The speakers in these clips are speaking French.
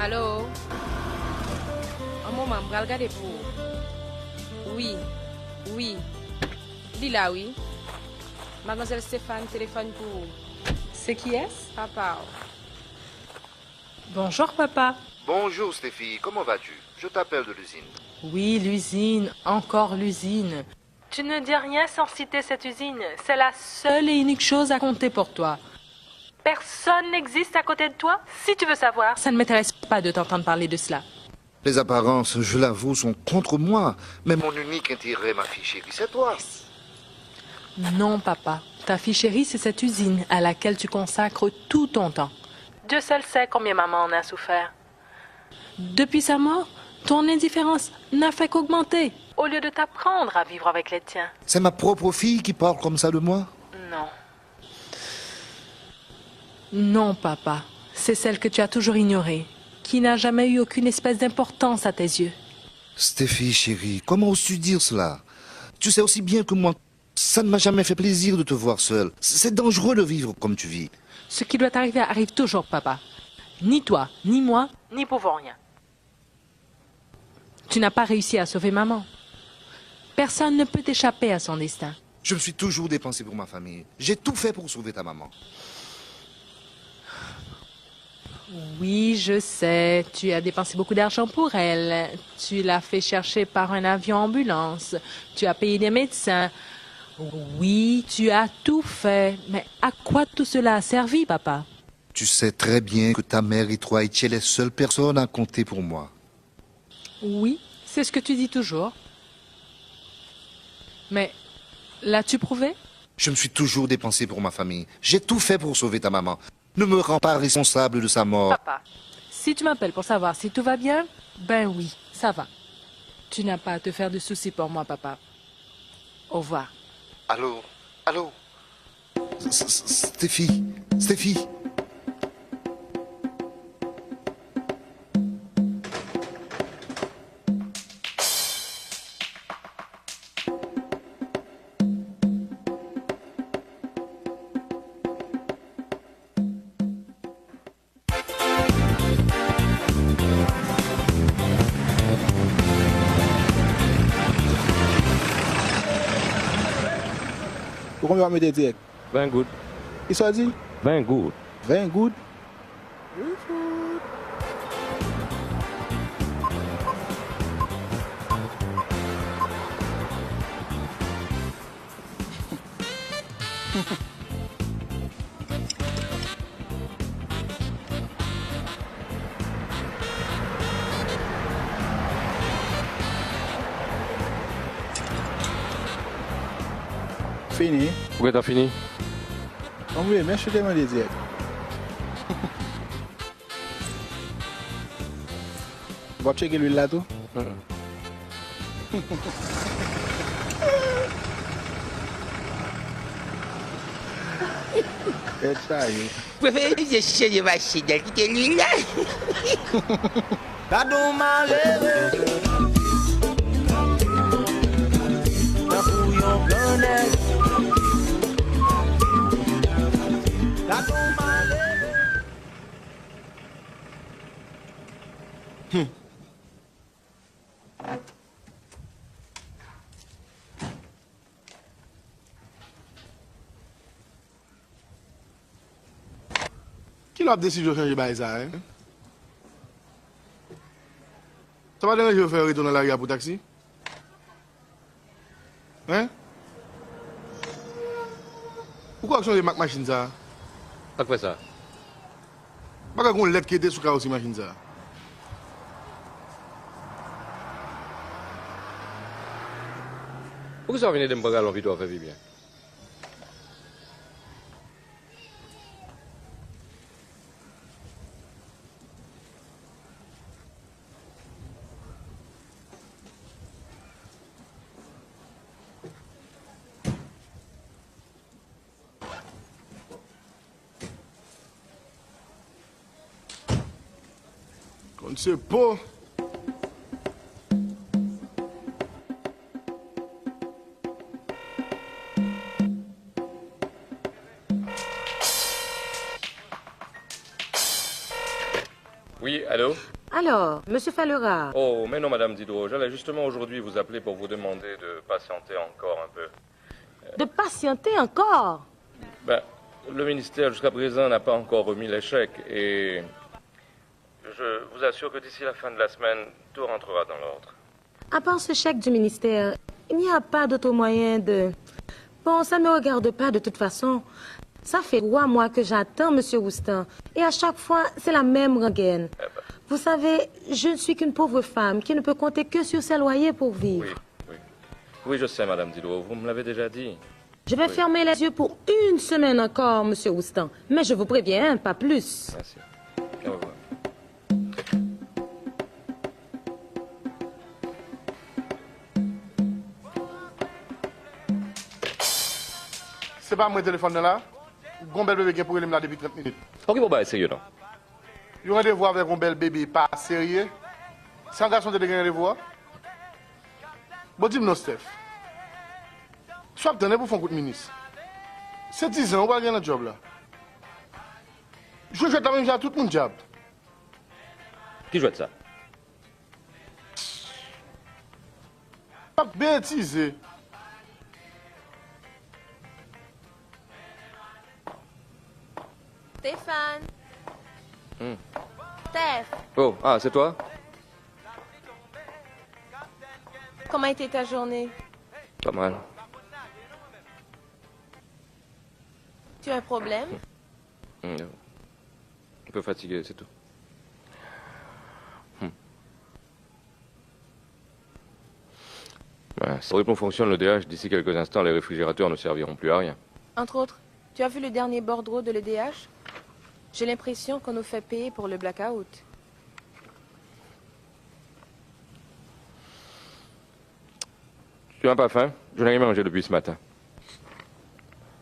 Allô? Un moment, je vais regarder pour. Oui, oui. Dis là, oui. Mademoiselle Stéphane, téléphone pour. C'est qui est-ce? Papa. Bonjour, papa. Bonjour Stéphie, comment vas-tu? Je t'appelle de l'usine. Oui, l'usine, encore l'usine. Tu ne dis rien sans citer cette usine. C'est la seule et unique chose à compter pour toi. Personne n'existe à côté de toi. Si tu veux savoir, ça ne m'intéresse pas de t'entendre parler de cela. Les apparences, je l'avoue, sont contre moi. Mais mon unique intérêt, ma fille chérie, c'est toi. Non, papa. Ta fille chérie, c'est cette usine à laquelle tu consacres tout ton temps. Dieu seul sait combien maman en a souffert. Depuis sa mort, ton indifférence n'a fait qu'augmenter, au lieu de t'apprendre à vivre avec les tiens. C'est ma propre fille qui parle comme ça de moi? Non. Non, papa. C'est celle que tu as toujours ignorée, qui n'a jamais eu aucune espèce d'importance à tes yeux. Stéphie, chérie, comment oses-tu dire cela? Tu sais aussi bien que moi, ça ne m'a jamais fait plaisir de te voir seule. C'est dangereux de vivre comme tu vis. Ce qui doit arriver arrive toujours, papa. Ni toi, ni moi, n'y pouvons rien. Tu n'as pas réussi à sauver maman. Personne ne peut échapper à son destin. Je me suis toujours dépensé pour ma famille. J'ai tout fait pour sauver ta maman. Oui, je sais. Tu as dépensé beaucoup d'argent pour elle. Tu l'as fait chercher par un avion-ambulance. Tu as payé des médecins. Oui, tu as tout fait. Mais à quoi tout cela a servi, papa? Tu sais très bien que ta mère et toi étiez les seules personnes à compter pour moi. Oui, c'est ce que tu dis toujours. Mais l'as-tu prouvé? Je me suis toujours dépensé pour ma famille. J'ai tout fait pour sauver ta maman. Ne me rends pas responsable de sa mort. Papa, si tu m'appelles pour savoir si tout va bien, ben oui, ça va. Tu n'as pas à te faire de soucis pour moi, papa. Au revoir. Allô? Allô? Stéphie? Stéphie? Combien va mettre direct? 20 good. Il soit dit? 20 good. 20 good. Fini. Pourquoi t'as fini? Oui, mais je te demande direct. Tu vas checker l'huile là tout? C'est ça, oui. Préférez je cherche des machines, quitter l'huile là. honnête. Qui l'a décidé de changer ça, hein? Ça va déranger de faire retourner la gare pour taxi? Hein? Pourquoi changer ma machine ça? Pas quoi ça? Pas qu'on lettre qui était sous carrosserie machine ça. Pourquoi ça venait de me regarder l'envie de faire bien? On ne sait pas. Oui, allô? Alors, Monsieur Fallera, Oh, mais non, Madame Diderot, j'allais justement aujourd'hui vous appeler pour vous demander de patienter encore un peu. de patienter encore. Ben, le ministère jusqu'à présent n'a pas encore remis les chèques et je vous assure que d'ici la fin de la semaine, tout rentrera dans l'ordre. À part ce chèque du ministère, il n'y a pas d'autre moyen de... Bon, ça ne me regarde pas de toute façon. Ça fait 3 mois que j'attends, Monsieur Roustan. Et à chaque fois, c'est la même rengaine. Vous savez, je ne suis qu'une pauvre femme qui ne peut compter que sur ses loyers pour vivre. Oui, je sais, Madame Diderot, vous me l'avez déjà dit. Je vais fermer les yeux pour 1 semaine encore, Monsieur Roustan. Mais je vous préviens, pas plus. Merci. Au revoir. C'est pas mon téléphone là? Gombel bébé qui pour aller là depuis 30 minutes. Ok, bon, bah, essayez, non? Il y a un rendez-vous avec Gombel bébé, pas sérieux. C'est un garçon de gagner rendez-vous. Bon, dis-moi, Steph. Soit tu pour faire un coup de ministre. C'est 10 ans, on va gagner un job là. Je vais ta même à tout mon job. Qui joue de ça? Pas bêtiser. Stéphane. Hmm. Steph, Oh, ah, c'est toi? comment était ta journée? Pas mal. Tu as un problème? Non. Un peu fatigué, c'est tout. Ouais, si le rythme fonctionne le DH, d'ici quelques instants, les réfrigérateurs ne serviront plus à rien. Entre autres, tu as vu le dernier bordereau de l'EDH? J'ai l'impression qu'on nous fait payer pour le blackout. Tu n'as pas faim? Je n'ai rien mangé depuis ce matin.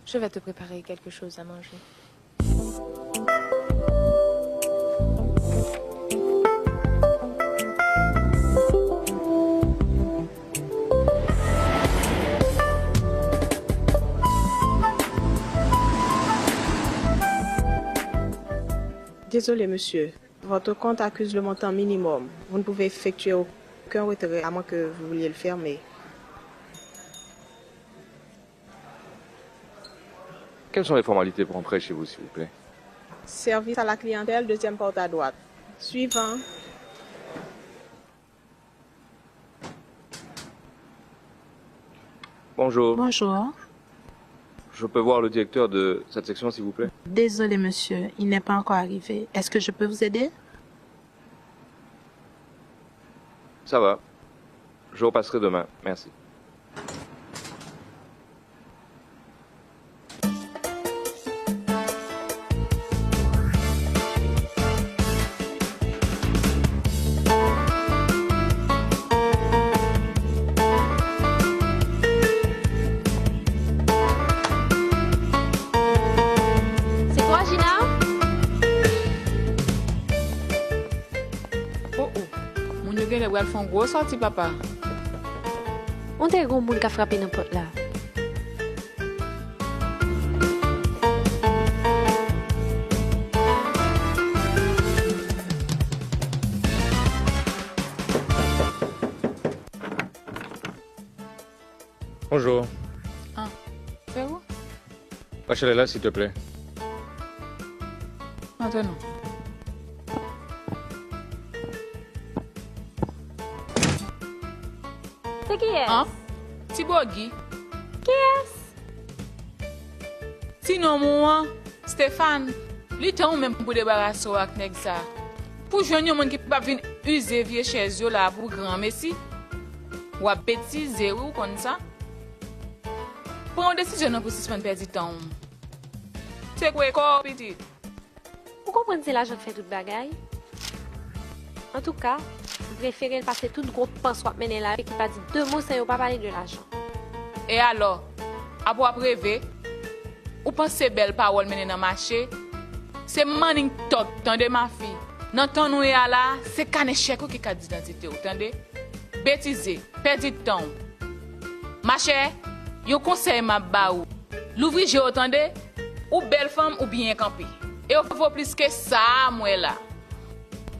Je vais te préparer quelque chose à manger. Désolé, monsieur. Votre compte accuse le montant minimum. Vous ne pouvez effectuer aucun retrait à moins que vous vouliez le fermer. Quelles sont les formalités pour entrer chez vous, s'il vous plaît? Service à la clientèle, 2e porte à droite. Suivant. Bonjour. Bonjour. Je peux voir le directeur de cette section, s'il vous plaît? Désolé, monsieur, il n'est pas encore arrivé. Est-ce que je peux vous aider? Ça va. Je repasserai demain. Merci. C'est quoi, Gina? Moun yo gen le font gros sorti, papa. On te gon moun ka frappé dans porte là. Bonjour. Ah, c'est où? Rachel est là, s'il te plaît. Maintenant. C'est qui est? Hein? Tibogi. Qui est? Sinon, moi, Stéphane, lui, t'as même pour débarrasser avec ça. Pour joindre un monde qui peut pas venir user vieux chez eux là pour grand messi. Ou à bêtiser ou comme ça. Pour une décision pour suspendre perdre du temps. C'est quoi, quoi, petit? Vous comprenez c'est là je fais toute bagaille? En tout cas, je préfère passer tout groupe pense soit mener là et qui pas dit deux mots sans pas parler de l'argent. Et alors, après rêver, ou pensez belle parole mener dans le marché, c'est Manning Talk, tendez ma fille. Dans ton nous là, c'est Kanechek qui a d'identité, entendez? Bêtiser, perdre du temps. Ma chère, yon conseil m'a ba ou. L'ouvrir j'ai entendez? Ou belle femme ou bien campé. Et il faut plus que ça, moi là.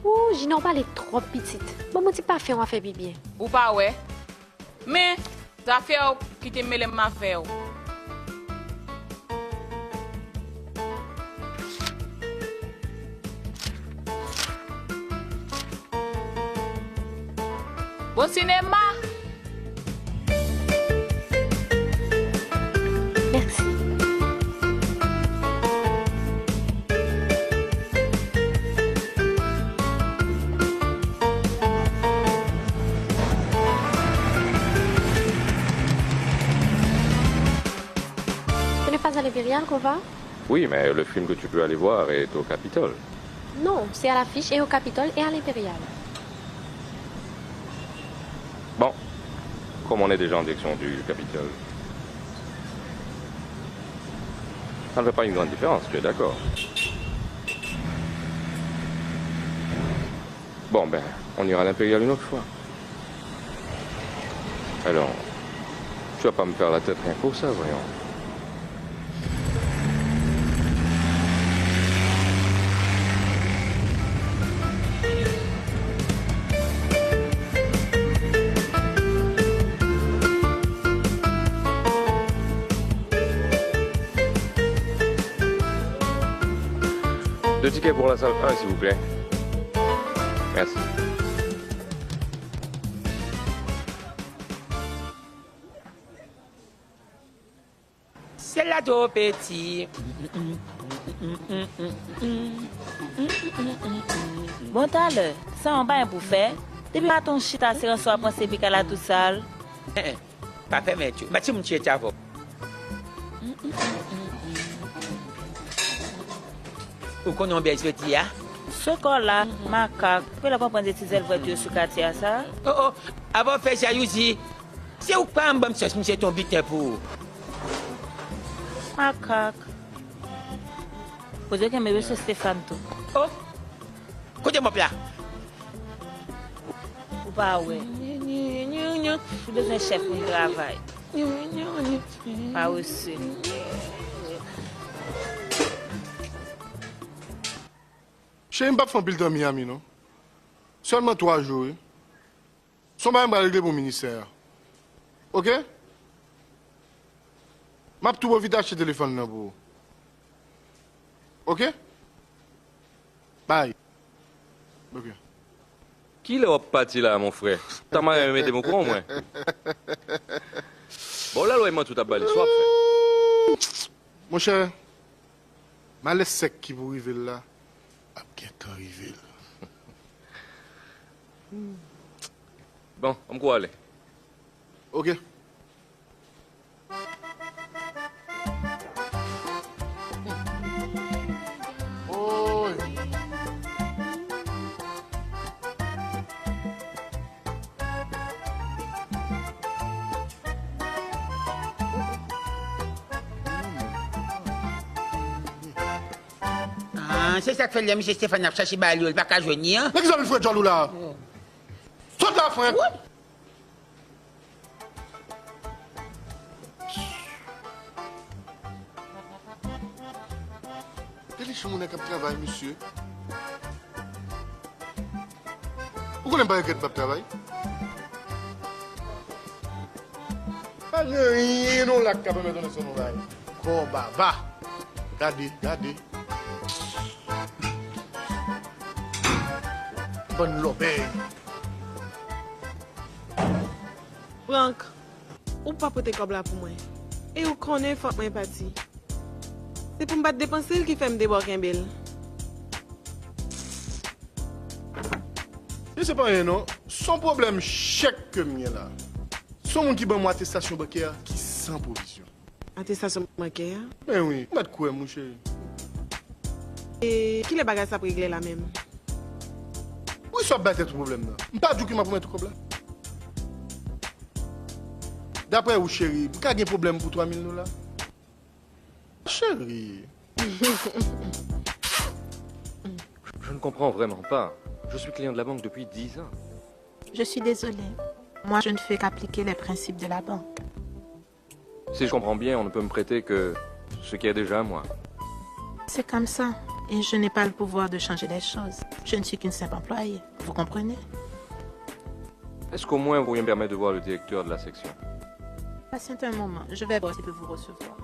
Ouh, j'y n'en parle trop petite. Bon, mon petit pas fait, on va faire bien. Ou pas, ouais. Mais, ça fait qui te mêle ma fait. Bon cinéma. Merci. Ce n'est pas à l'Impérial qu'on va? Oui, mais le film que tu peux aller voir est au Capitole. Non, c'est à l'affiche et au Capitole et à l'Impérial. Bon, comme on est déjà en direction du Capitole, ça ne fait pas une grande différence, tu es d'accord? Bon, ben, on ira à l'Impérial une autre fois. Alors, tu vas pas me faire la tête rien pour ça, voyons. Deux tickets pour la salle 1, s'il vous plaît. Merci. C'est là tout petit. Bon talent, ça on va pour faire. Depuis que ton chita se reçoit pour se piquer la tout sale. Pas fait mais tu. Mais tu me tiens ta voix. Ou qu'on en bien petit hein? Ce corps-là, macaque, peut la pas prendre des petites voitures sur quartier ça? Oh oh, avant faire ça Yuzi. C'est ou pas un bon sauce monsieur ton bitin pour. Macaque. Vous avez qu'un bébé sur Stéphane tout. Oh. Côté mon plat. Ou pas ouais. Je besoin chef pour le travail. Pas aussi. Je n'ai pas fait un bilan à Miami, non? Seulement 3 jours. Son bain va régler mon ministère. Ok? Je tout vite acheter le téléphone là pour. Ok? Bye. Ok. Qui l'a parti là, mon frère? T'as mal mis mon courant, moi. Bon, là, l'ouïe, tout à balé. Soit fait. Mon cher, ma laisse sec qui vous arrive là. A bien arrivé là. Bon, on va aller. Ok. Oh. Ah, c'est ça que fait le monsieur Stéphane a cherché Balou, il va pas joindre. Mais qu'est-ce que vous avez fait, John là? Saute là, frère! Quel est mon équipe de travail, monsieur? Vous connaissez pas l'équipe de travail? Pas rien, non, là, qui a permis de donner son nom. Oh, bah, va. Regardez. Bonne l'obéi. Franck, ou pas pote comme là pour moi. Et ou connaît faut moi parti. C'est pour me battre dépenser qui fait me débarquer un bel. Je sais pas rien, non. Son problème, chèque que m'y là. Son monde qui bat moi attestation bancaire qui sans provision. Attestation bancaire? Ben oui, m'a de quoi, mon chéri. Et qui les bagages ça pour régler la même? Oui, soit battre tout problème là. Pas du tout qui m'a promis tout problème. D'après vous, chéri, vous avez un problème pour 3 000 $? Chéri. Je ne comprends vraiment pas. Je suis client de la banque depuis 10 ans. Je suis désolée. Moi, je ne fais qu'appliquer les principes de la banque. Si je comprends bien, on ne peut me prêter que ce qui est déjà à moi. C'est comme ça. Et je n'ai pas le pouvoir de changer les choses. Je ne suis qu'une simple employée. Vous comprenez? Est-ce qu'au moins vous pourriez me permettre de voir le directeur de la section? Patientez un moment. Je vais voir s'il peut vous recevoir.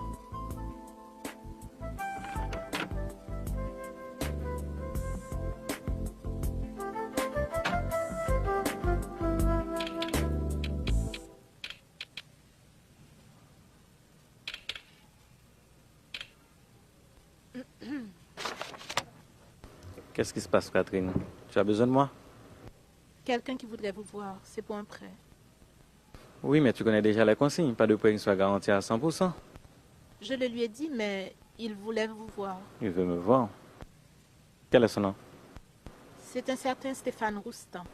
Qu'est-ce qui se passe, Catherine? Tu as besoin de moi? Quelqu'un qui voudrait vous voir. C'est pour un prêt. Oui, mais tu connais déjà les consignes. Pas de prêt qui soit garanti à 100%. Je le lui ai dit, mais il voulait vous voir. Il veut me voir. Quel est son nom? C'est un certain Stéphane Roustan.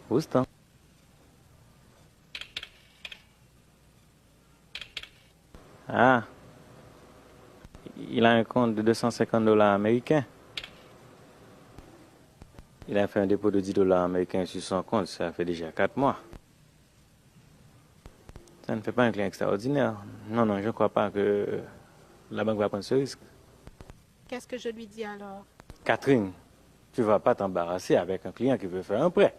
Roustan? Ah. Il a un compte de 250 $ américains. Il a fait un dépôt de 10 $ américains sur son compte, ça fait déjà 4 mois. Ça ne fait pas un client extraordinaire. Non, je ne crois pas que la banque va prendre ce risque. Qu'est-ce que je lui dis alors? Catherine, tu ne vas pas t'embarrasser avec un client qui veut faire un prêt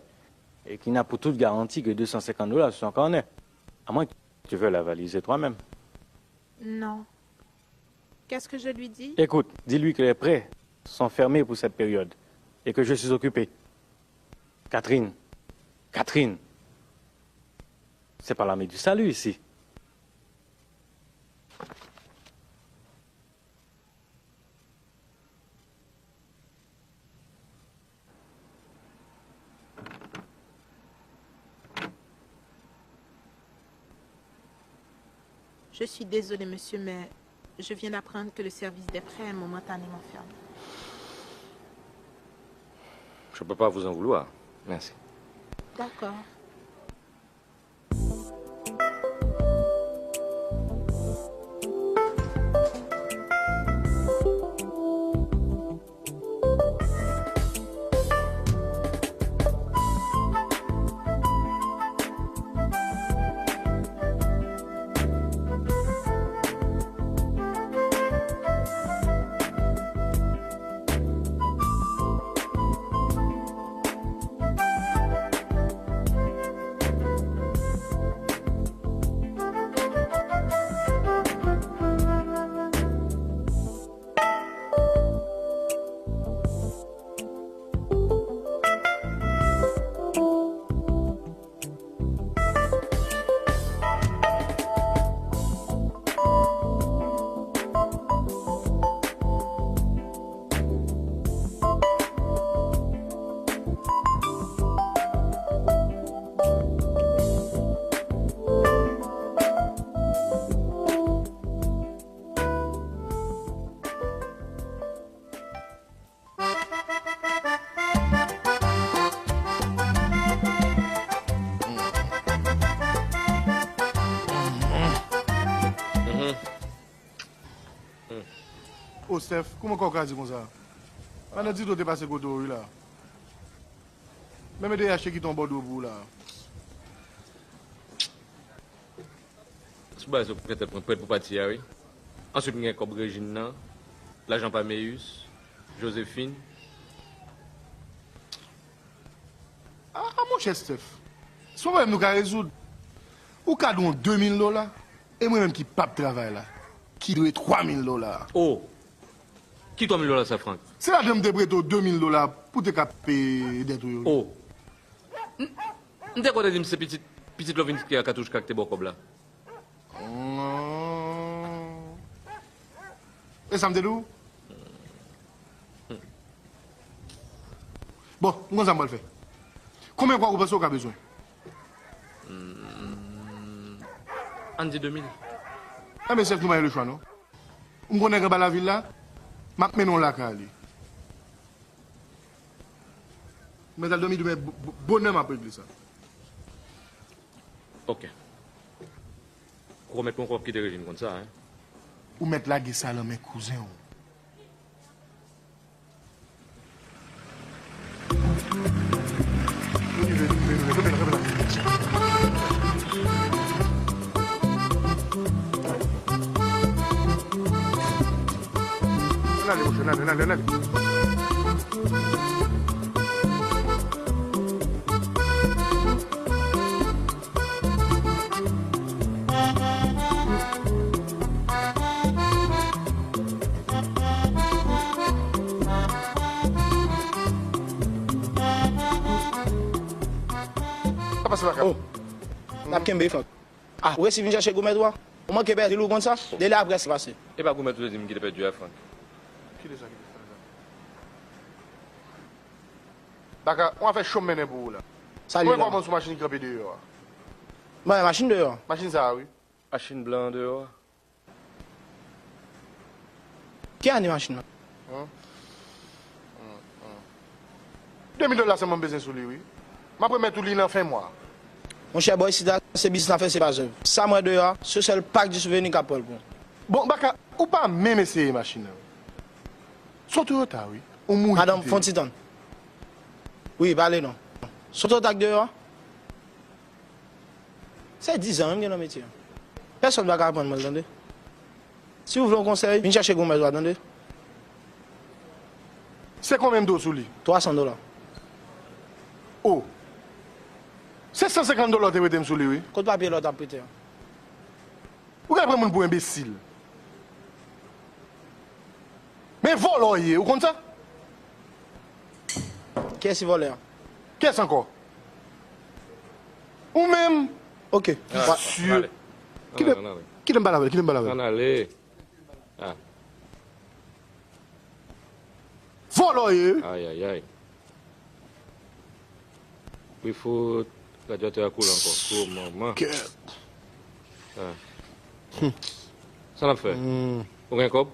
et qui n'a pour toute garantie que 250 $ sur son carnet. À moins que tu veuilles la valiser toi-même. Non. Qu'est-ce que je lui dis? Écoute, dis-lui que les prêts sont fermés pour cette période et que je suis occupé. Catherine, c'est pas l'ami du salut ici. Je suis désolée, monsieur, mais je viens d'apprendre que le service des prêts est momentanément fermé. Je ne peux pas vous en vouloir. Merci. D'accord. Oh, Steph, comment on dit comme ça? On a dit que tu passé côté là. Même des achats qui tombent au bout là. C'est pas peut-être prêt pour partir, oui. Ensuite, il y a comme Régine, l'agent Paméus, Joséphine. Ah, mon cher Steph, c'est pas même nous qu'à résoudre. Ou ka don $2000, et moi-même qui pas de travail là, qui doit $3000. Oh, qui $3000 ça, Franck? C'est la dame de breto $2000 pour te payer des trucs. Oh. M'te quoi dire c'est petit lovin qui a cartouche kak te bokob là? Et ça me dit d'où? Bon, on va le faire. Combien de fois vous pensez qu'on a besoin? On dit 2000. Ah, mais c'est nous le choix, non? On connaît que la ville là, maintenant la cali. Mais elle dormi de bonheur à peu ça. Ok. Vous remettez encore qui de régime comme ça, hein? Ou mettre la guissa dans mes cousins. Allez. Oh, n'a pas de ah, oui, si vous cherchez Goumet droit, au moins que vous avez comme ça, dès là après c'est passé. Et pas Goumet, tu dis qu'il est perdu à Franck. Qui est ça? D'accord, on va faire chemin pour vous là. Salut. Comment comment sur machine qui est dehors? Ouais, machine dehors. Machine ça, oui. Machine blanc dehors. Qui a une machine là? $2000 c'est mon besoin sur lui, oui. Je vais mettre tout l'île en fin mois. Mon cher boy, c'est business à faire, c'est pas œuvre. Ça, moi, dehors, ce seul pack du souvenir qu'à Paul. Bon, Baka, ou pas même essayer machine. Surtout au retard, oui. Madame Fontitan. Oui, parlez non. Surtout au tac dehors. C'est 10 ans, même dans le métier. Personne ne va apprendre, moi, attendez. Si vous voulez un conseil, venez chercher Goumez, attendez. C'est combien d'eau sous lui? $300. Oh. C'est $150 que tu as sur lui, oui. Côte papier, l'autre a prêté. Vous avez pris pour imbécile. Mais voleur, vous comprenez ça? Qui est-ce voleur? Qui est-ce encore? Ou même? Ok. Monsieur. Qui l'aime pas la qui l'aime pas la On allez. Ah. Voleur. Aïe. Il faut radiateur à coule encore. Oh, maman. Ah. Ça l'a fait. Vous avez un cob?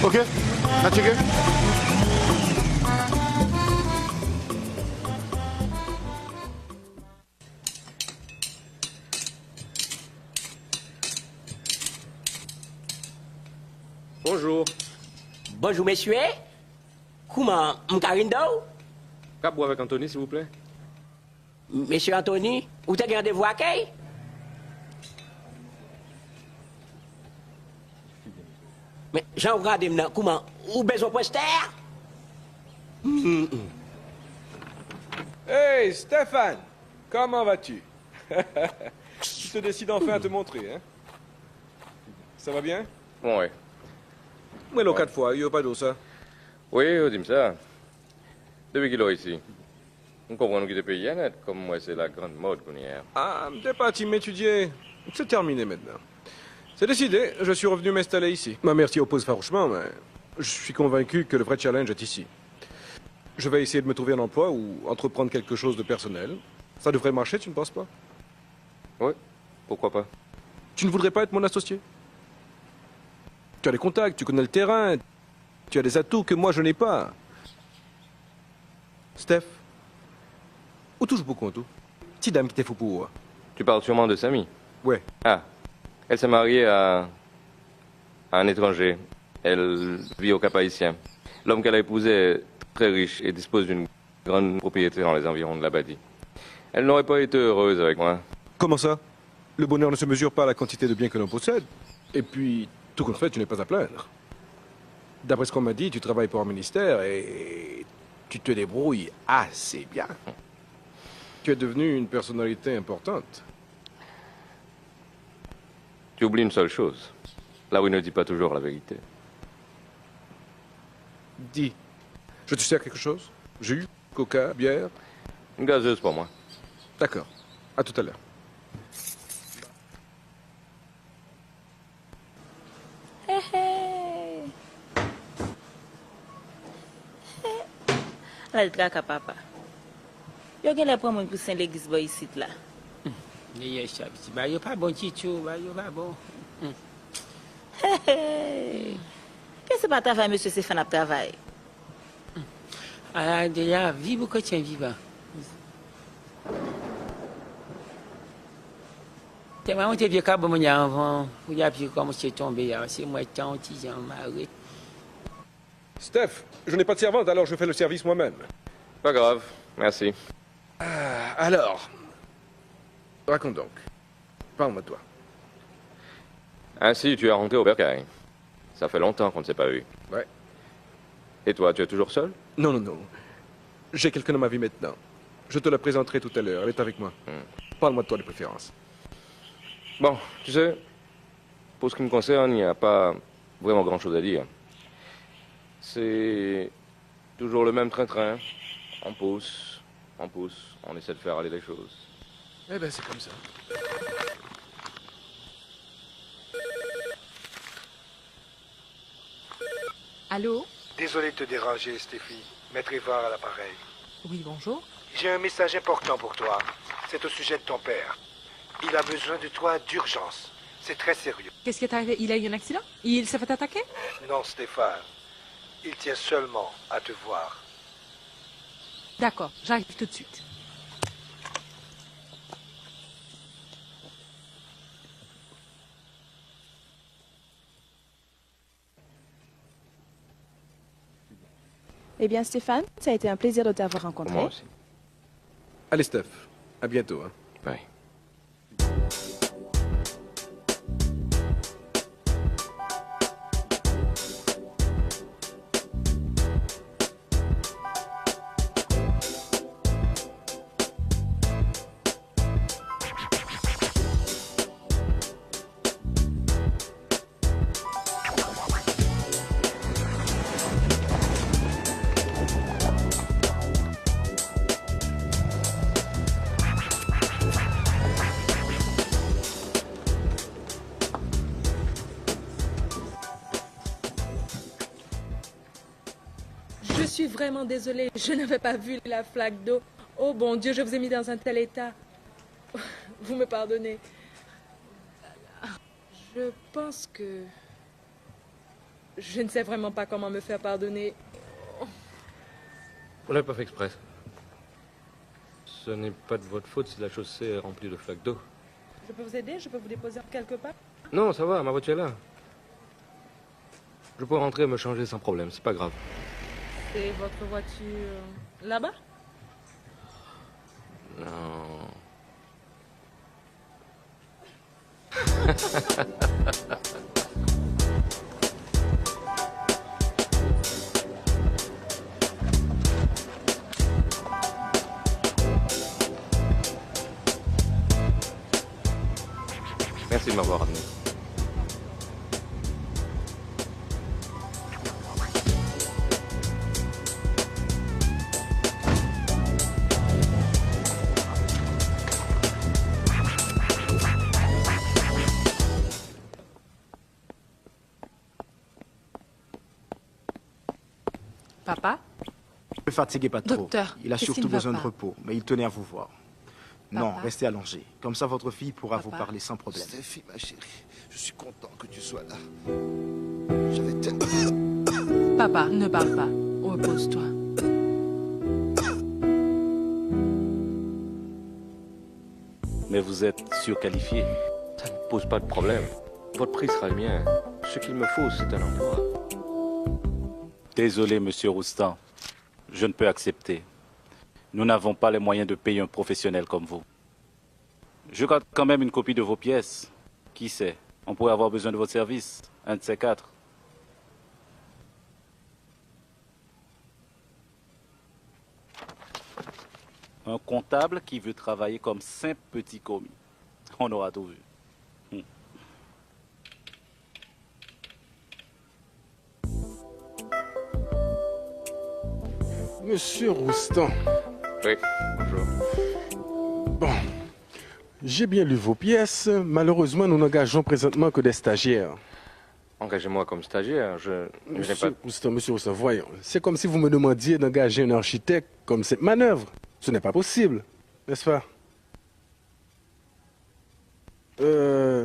Ok? Na checké? Bonjour. Bonjour, messieurs. Comment, M'Karindo? Cap boire avec Anthony, s'il vous plaît. Monsieur Anthony, où t'as rendez-vous à qui? Mais Jean, regardez maintenant, comment? Où besoin de poster? Hey, Stéphane, comment vas-tu? Tu te décides enfin à te montrer, hein? Ça va bien? Oui. Mais l'eau 4 fois, il n'y a pas d'eau, ça. Oui, dis-moi ça. Depuis qu'il est ici, on comprend qu'il est payé net, comme moi, c'est la grande mode qu'on y a. Ah, t'es parti m'étudier. C'est terminé maintenant. C'est décidé, je suis revenu m'installer ici. Ma mère s'y oppose farouchement, mais je suis convaincu que le vrai challenge est ici. Je vais essayer de me trouver un emploi ou entreprendre quelque chose de personnel. Ça devrait marcher, tu ne penses pas? Oui, pourquoi pas? Tu ne voudrais pas être mon associé? Tu as les contacts, tu connais le terrain, tu as des atouts que moi je n'ai pas. Steph, où touche beaucoup en tout? Petite dame qui t'est fou pour. Tu parles sûrement de Samy? Ouais. Ah, elle s'est mariée à un étranger. Elle vit au Cap-Haïtien. L'homme qu'elle a épousé est très riche et dispose d'une grande propriété dans les environs de l'Abadie. Elle n'aurait pas été heureuse avec moi. Comment ça? Le bonheur ne se mesure pas à la quantité de biens que l'on possède. Et puis, tout compte fait, tu n'es pas à plaindre. D'après ce qu'on m'a dit, tu travailles pour un ministère et tu te débrouilles assez bien. Tu es devenu une personnalité importante. Tu oublies une seule chose. Là où il ne dit pas toujours la vérité. Dis, je te sers quelque chose? Jus, coca, bière? Une gazeuse pour moi. D'accord. À tout à l'heure. Hé hé. La le traka papa. Yo gen le prendre pour Saint-L'église boy ici là. Ye chabiti, ba yo pas bon chicho, ba yo pas bon. Hé hé. Qu'est-ce que pas travail monsieur Stéphane a travail? Ah déjà vivre que tiens vivant. C'est moi on te vieux cabo mon avant, où y a puis comme c'est tombé, c'est moi tant petit Jean Marie. Steph, je n'ai pas de servante, alors je fais le service moi-même. Pas grave, merci. Alors, raconte donc. Parle-moi de toi. Ainsi, tu es rentré au bercail. Ça fait longtemps qu'on ne s'est pas vu. Ouais. Et toi, tu es toujours seul? Non, non, non. J'ai quelqu'un dans ma vie maintenant. Je te la présenterai tout à l'heure. Elle est avec moi. Parle-moi de toi de préférence. Bon, tu sais, pour ce qui me concerne, il n'y a pas vraiment grand-chose à dire. C'est toujours le même train-train. On pousse, on essaie de faire aller les choses. Eh ben, c'est comme ça. Allô? Désolé de te déranger, Stéphie. Maître Évar à l'appareil. Oui, bonjour. J'ai un message important pour toi. C'est au sujet de ton père. Il a besoin de toi d'urgence. C'est très sérieux. Qu'est-ce qui est arrivé? Il a eu un accident? Il s'est fait attaquer? Non, Stéphane. Il tient seulement à te voir. D'accord, j'arrive tout de suite. Eh bien, Stéphane, ça a été un plaisir de t'avoir rencontré. Moi aussi. Allez, Steph. À bientôt. Hein. Bye. Je suis vraiment désolée, je n'avais pas vu la flaque d'eau. Oh bon Dieu, je vous ai mis dans un tel état. Vous me pardonnez. Je pense que... Je ne sais vraiment pas comment me faire pardonner. Vous l'avez pas fait exprès. Ce n'est pas de votre faute si la chaussée est remplie de flaques d'eau. Je peux vous aider? Je peux vous déposer quelque part? Non, ça va, ma voiture est là. Je peux rentrer et me changer sans problème, c'est pas grave. C'est votre voiture là-bas? Non. Merci de m'avoir amené. Papa? Ne fatiguez pas trop. Docteur, il a qu'est-ce qui surtout ne va besoin de pas? repos, mais il tenait à vous voir. Non, Papa? restez allongé. Comme ça, votre fille pourra Papa? vous parler sans problème. Stéphie, ma chérie, je suis content que tu sois là. J'avais tellement... Papa, ne parle pas. Repose-toi. Mais vous êtes surqualifié. Ça ne pose pas de problème. Votre prix sera le mien. Ce qu'il me faut, c'est un emploi. Désolé, monsieur Roustan. Je ne peux accepter. Nous n'avons pas les moyens de payer un professionnel comme vous. Je garde quand même une copie de vos pièces. Qui sait, on pourrait avoir besoin de votre service. Un de ces quatre. Un comptable qui veut travailler comme simple petit commis. On aura tout vu. Monsieur Roustan. Oui, bonjour. Bon, j'ai bien lu vos pièces. Malheureusement, nous n'engageons présentement que des stagiaires. Engagez-moi comme stagiaire, je n'ai pas... Monsieur Roustan, voyons. C'est comme si vous me demandiez d'engager un architecte comme cette manœuvre. Ce n'est pas possible, n'est-ce pas?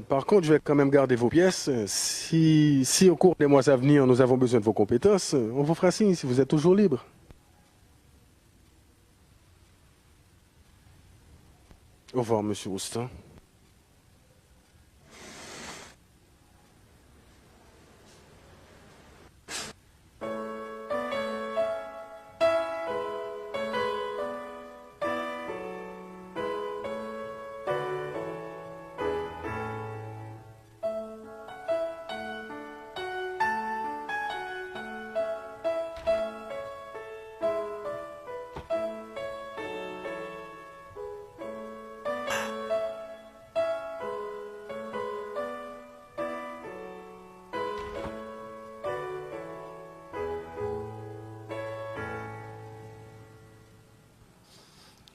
Par contre, je vais quand même garder vos pièces. Si au cours des mois à venir, nous avons besoin de vos compétences, on vous fera signe si vous êtes toujours libre. Au revoir, monsieur Roustan.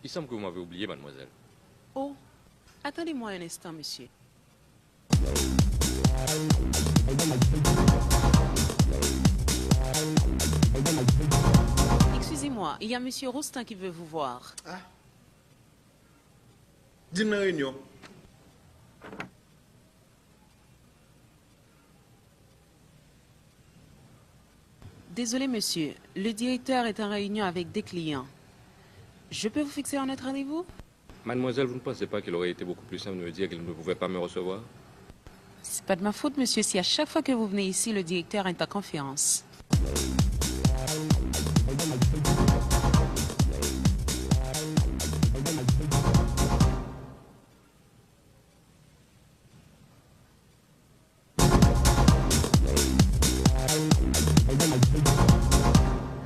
Il semble que vous m'avez oublié, mademoiselle. Oh, attendez-moi un instant, monsieur. Excusez-moi, il y a monsieur Roustan qui veut vous voir. Ah. Dis-moi réunion. Désolé, monsieur. Le directeur est en réunion avec des clients. Je peux vous fixer un autre rendez-vous? Mademoiselle, vous ne pensez pas qu'il aurait été beaucoup plus simple de me dire qu'il ne pouvait pas me recevoir? C'est pas de ma faute, monsieur, si à chaque fois que vous venez ici, le directeur est en conférence.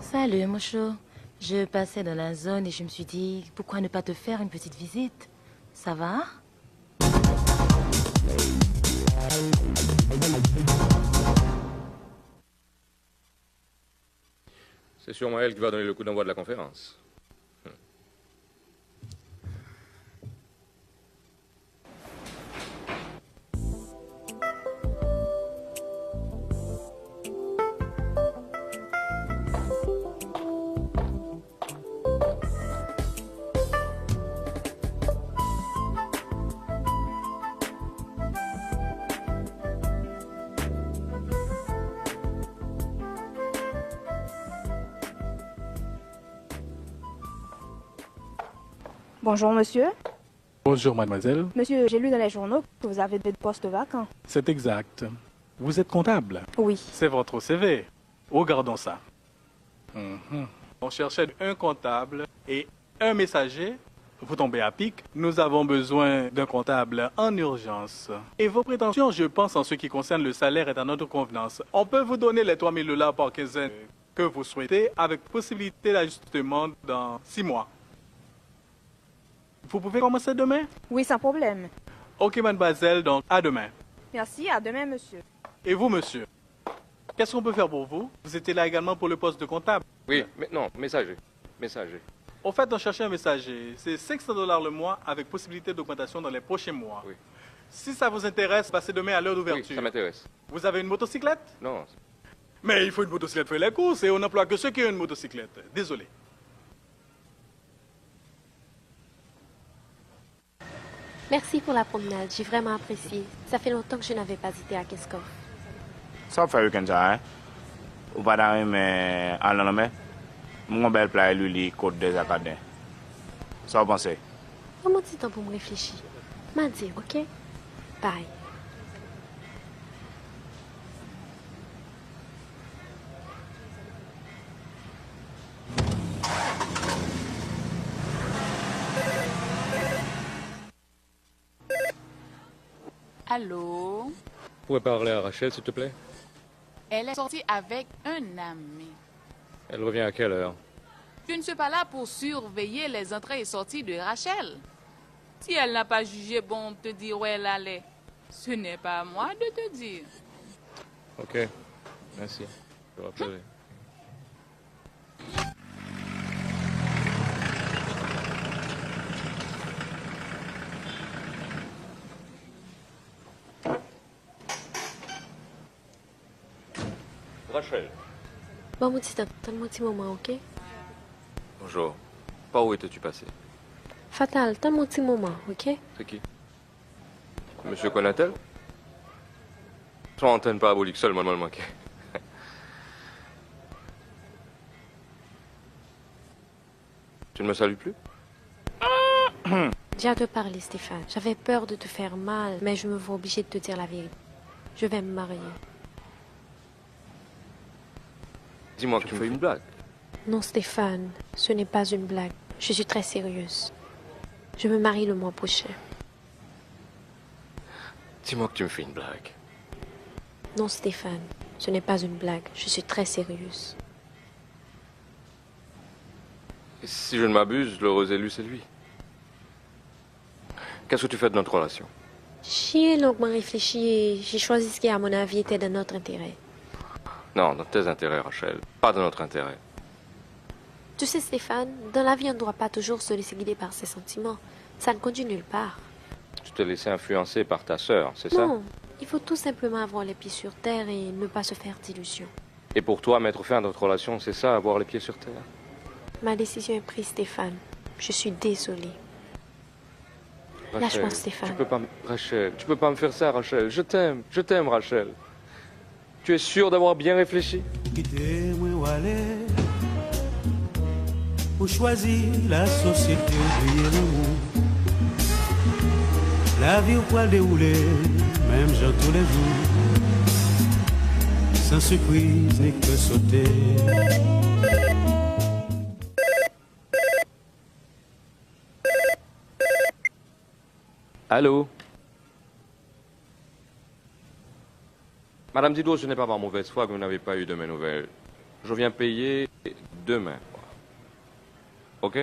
Salut, mon chou. Je passais dans la zone et je me suis dit, pourquoi ne pas te faire une petite visite? Ça va? C'est sûrement elle qui va donner le coup d'envoi de la conférence. Bonjour, monsieur. Bonjour, mademoiselle. Monsieur, j'ai lu dans les journaux que vous avez des postes vacants. C'est exact. Vous êtes comptable? Oui. C'est votre CV. Regardons ça. On cherchait un comptable et un messager. Vous tombez à pic. Nous avons besoin d'un comptable en urgence. Et vos prétentions, je pense, en ce qui concerne le salaire, est à notre convenance. On peut vous donner les 3 000 $ par quinzaine que vous souhaitez, avec possibilité d'ajustement dans 6 mois. Vous pouvez commencer demain? Oui, sans problème. Ok, mademoiselle, donc à demain. Merci, à demain, monsieur. Et vous, monsieur? Qu'est-ce qu'on peut faire pour vous? Vous étiez là également pour le poste de comptable? Oui, mais non, messager. Messager. Au fait, on cherchait un messager. C'est 500 $ le mois avec possibilité d'augmentation dans les prochains mois. Oui. Si ça vous intéresse, passez demain à l'heure d'ouverture. Oui, ça m'intéresse. Vous avez une motocyclette? Non. Mais il faut une motocyclette pour les courses et on n'emploie que ceux qui ont une motocyclette. Désolé. Merci pour la promenade, j'ai vraiment apprécié. Ça fait longtemps que je n'avais pas été à Keskov. Ça fait week-end ça, hein? Ou pas dans mais à l'année, mon bel plat lui les côtes des académies. Ça vous pensez? Prends mon petit temps pour me réfléchir. M'a dit, ok? Bye. Allô? Vous pouvez parler à Rachel, s'il te plaît? Elle est sortie avec un ami. Elle revient à quelle heure? Je ne suis pas là pour surveiller les entrées et sorties de Rachel. Si elle n'a pas jugé bon de te dire où elle allait, ce n'est pas à moi de te dire. Ok, merci. Je rappellerai. Rachel. Bon, mon petit temps, donne-moi un petit moment, ok? Bonjour. Par où étais-tu passé? Fatal, donne-moi un petit moment, ok? C'est qui? Monsieur Conatel? Son antenne parabolique seulement me manquait. Tu ne me salues plus? J'ai à te parler, Stéphane. J'avais peur de te faire mal, mais je me vois obligée de te dire la vérité. Je vais me marier. Dis-moi que tu me fais une blague. Non, Stéphane, ce n'est pas une blague. Je suis très sérieuse. Je me marie le mois prochain. Dis-moi que tu me fais une blague. Non, Stéphane, ce n'est pas une blague. Je suis très sérieuse. Et si je ne m'abuse, l'heureux élu, c'est lui. Qu'est-ce que tu fais de notre relation? J'ai longuement réfléchi et j'ai choisi ce qui, à mon avis, était de notre intérêt. Non, dans tes intérêts, Rachel. Pas dans notre intérêt. Tu sais, Stéphane, dans la vie, on ne doit pas toujours se laisser guider par ses sentiments. Ça ne conduit nulle part. Tu t'es laissé influencer par ta sœur, c'est ça? Non, il faut tout simplement avoir les pieds sur terre et ne pas se faire d'illusions. Et pour toi, mettre fin à notre relation, c'est ça, avoir les pieds sur terre? Ma décision est prise, Stéphane. Je suis désolée. Rachel, Lâche-moi, Stéphane. Tu peux pas me faire ça, Rachel. Je t'aime, Rachel. Tu es sûre d'avoir bien réfléchi? Ou choisir la société oublier l'amour. La vie au poil déroulé, même genre tous les jours. Sans surprise ni que sauter. Allô? Madame Didot, ce n'est pas par mauvaise foi que vous n'avez pas eu de mes nouvelles. Je viens payer demain. Ok?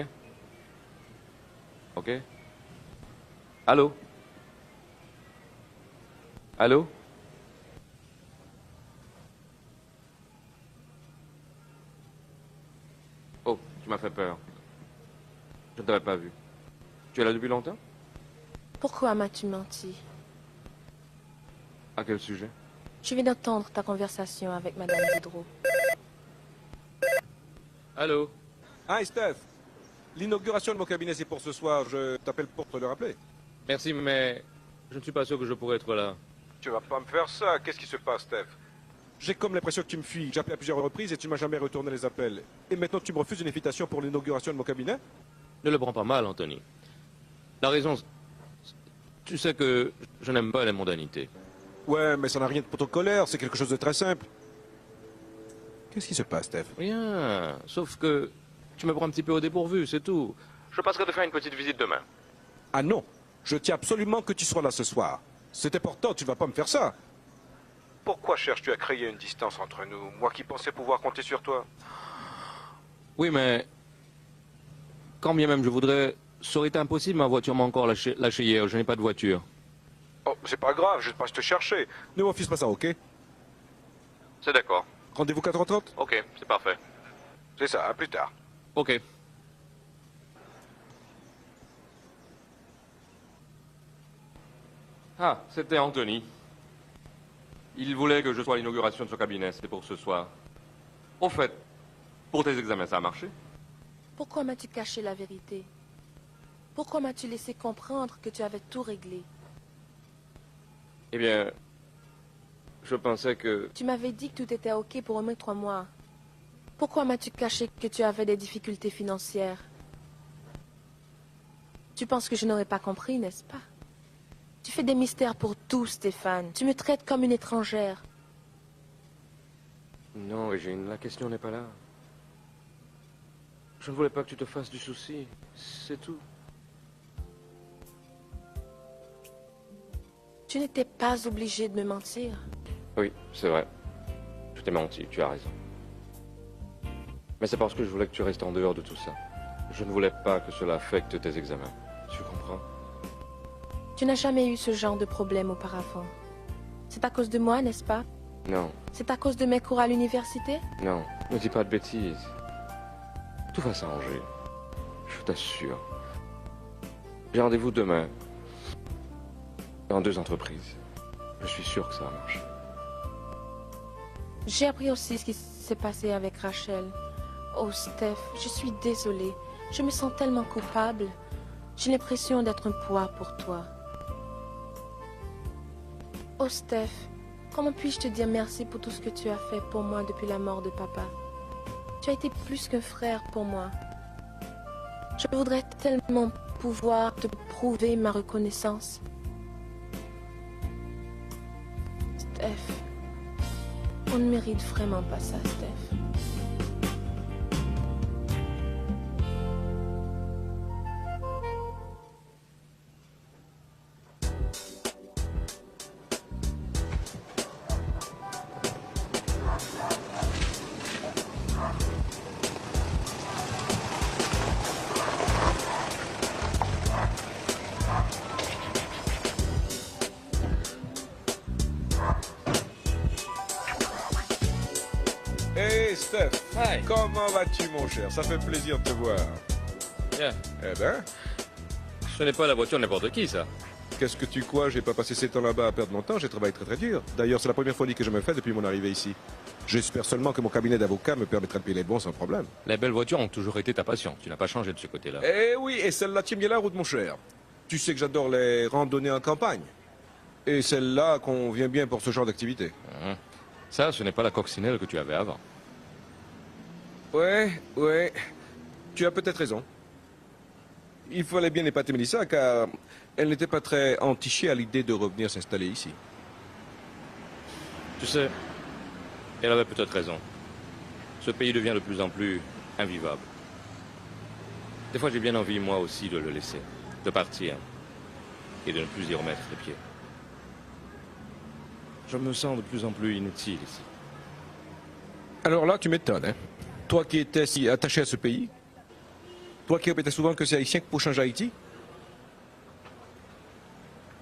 Ok? Allô? Allô? Oh, tu m'as fait peur. Je ne t'avais pas vu. Tu es là depuis longtemps? Pourquoi m'as-tu menti? À quel sujet? Je viens d'entendre ta conversation avec Madame Diderot. Allô? Hi, Steph. L'inauguration de mon cabinet, c'est pour ce soir. Je t'appelle pour te le rappeler. Merci, mais je ne suis pas sûr que je pourrais être là. Tu vas pas me faire ça. Qu'est-ce qui se passe, Steph? J'ai comme l'impression que tu me fuis. J'ai appelé à plusieurs reprises et tu m'as jamais retourné les appels. Et maintenant, tu me refuses une invitation pour l'inauguration de mon cabinet? Ne le prends pas mal, Anthony. La raison, tu sais que je n'aime pas les mondanités. Ouais, mais ça n'a rien de protocolaire. C'est quelque chose de très simple. Qu'est-ce qui se passe, Steph? Rien. Sauf que tu me prends un petit peu au dépourvu, c'est tout. Je passerai te faire une petite visite demain. Ah non. Je tiens absolument que tu sois là ce soir. C'est important, tu vas pas me faire ça. Pourquoi cherches-tu à créer une distance entre nous? Moi qui pensais pouvoir compter sur toi. Oui, mais quand bien même je voudrais, ça aurait été impossible, ma voiture m'a encore lâché hier, je n'ai pas de voiture. Oh, c'est pas grave, je passe te chercher. Ne m'offuse pas ça, ok? C'est d'accord. Rendez-vous 4h30? Ok, c'est parfait. C'est ça, à plus tard. Ok. Ah, c'était Anthony. Il voulait que je sois à l'inauguration de son cabinet, c'était pour ce soir. Au fait, pour tes examens, ça a marché? Pourquoi m'as-tu caché la vérité? Pourquoi m'as-tu laissé comprendre que tu avais tout réglé? Eh bien, je pensais que... Tu m'avais dit que tout était OK pour au moins 3 mois. Pourquoi m'as-tu caché que tu avais des difficultés financières? Tu penses que je n'aurais pas compris, n'est-ce pas? Tu fais des mystères pour tout, Stéphane. Tu me traites comme une étrangère. Non, Eugène, la question n'est pas là. Je ne voulais pas que tu te fasses du souci, c'est tout. Tu Tu n'étais pas obligé de me mentir. Oui, c'est vrai. Je t'ai menti, tu as raison. Mais c'est parce que je voulais que tu restes en dehors de tout ça. Je ne voulais pas que cela affecte tes examens. Tu comprends? Tu n'as jamais eu ce genre de problème auparavant. C'est à cause de moi, n'est-ce pas? Non, C'est à cause de mes cours à l'université? non, ne dis pas de bêtises. Tout va s'arranger. Je t'assure. J'ai rendez-vous demain. Dans 2 entreprises. Je suis sûr que ça va marcher. J'ai appris aussi ce qui s'est passé avec Rachel. Oh, Steph, je suis désolée. Je me sens tellement coupable. J'ai l'impression d'être un poids pour toi. Oh, Steph, comment puis-je te dire merci pour tout ce que tu as fait pour moi depuis la mort de papa? Tu as été plus qu'un frère pour moi. Je voudrais tellement pouvoir te prouver ma reconnaissance. Steph, on ne mérite vraiment pas ça, Steph. Hey Steph, comment vas-tu mon cher? Ça fait plaisir de te voir. Bien. Eh ben? Ce n'est pas la voiture de n'importe qui, ça. Qu'est-ce que tu crois? J'ai pas passé 7 ans là-bas à perdre mon temps, j'ai travaillé très très dur. D'ailleurs, c'est la première folie que je me fais depuis mon arrivée ici. J'espère seulement que mon cabinet d'avocat me permettra de payer les bons sans problème. Les belles voitures ont toujours été ta passion. Tu n'as pas changé de ce côté-là. Eh oui, et celle-là tient bien la route mon cher. Tu sais que j'adore les randonnées en campagne. Et celle-là convient bien pour ce genre d'activité. Ça, ce n'est pas la coccinelle que tu avais avant. Ouais. Tu as peut-être raison. Il fallait bien épater Mélissa, car elle n'était pas très entichée à l'idée de revenir s'installer ici. Tu sais, elle avait peut-être raison. Ce pays devient de plus en plus invivable. Des fois, j'ai bien envie, moi aussi, de le laisser, de partir, et de ne plus y remettre les pieds. Je me sens de plus en plus inutile ici. Alors là, tu m'étonnes, hein? Toi qui étais si attaché à ce pays, toi qui répétais souvent que c'est haïtien pour changer Haïti,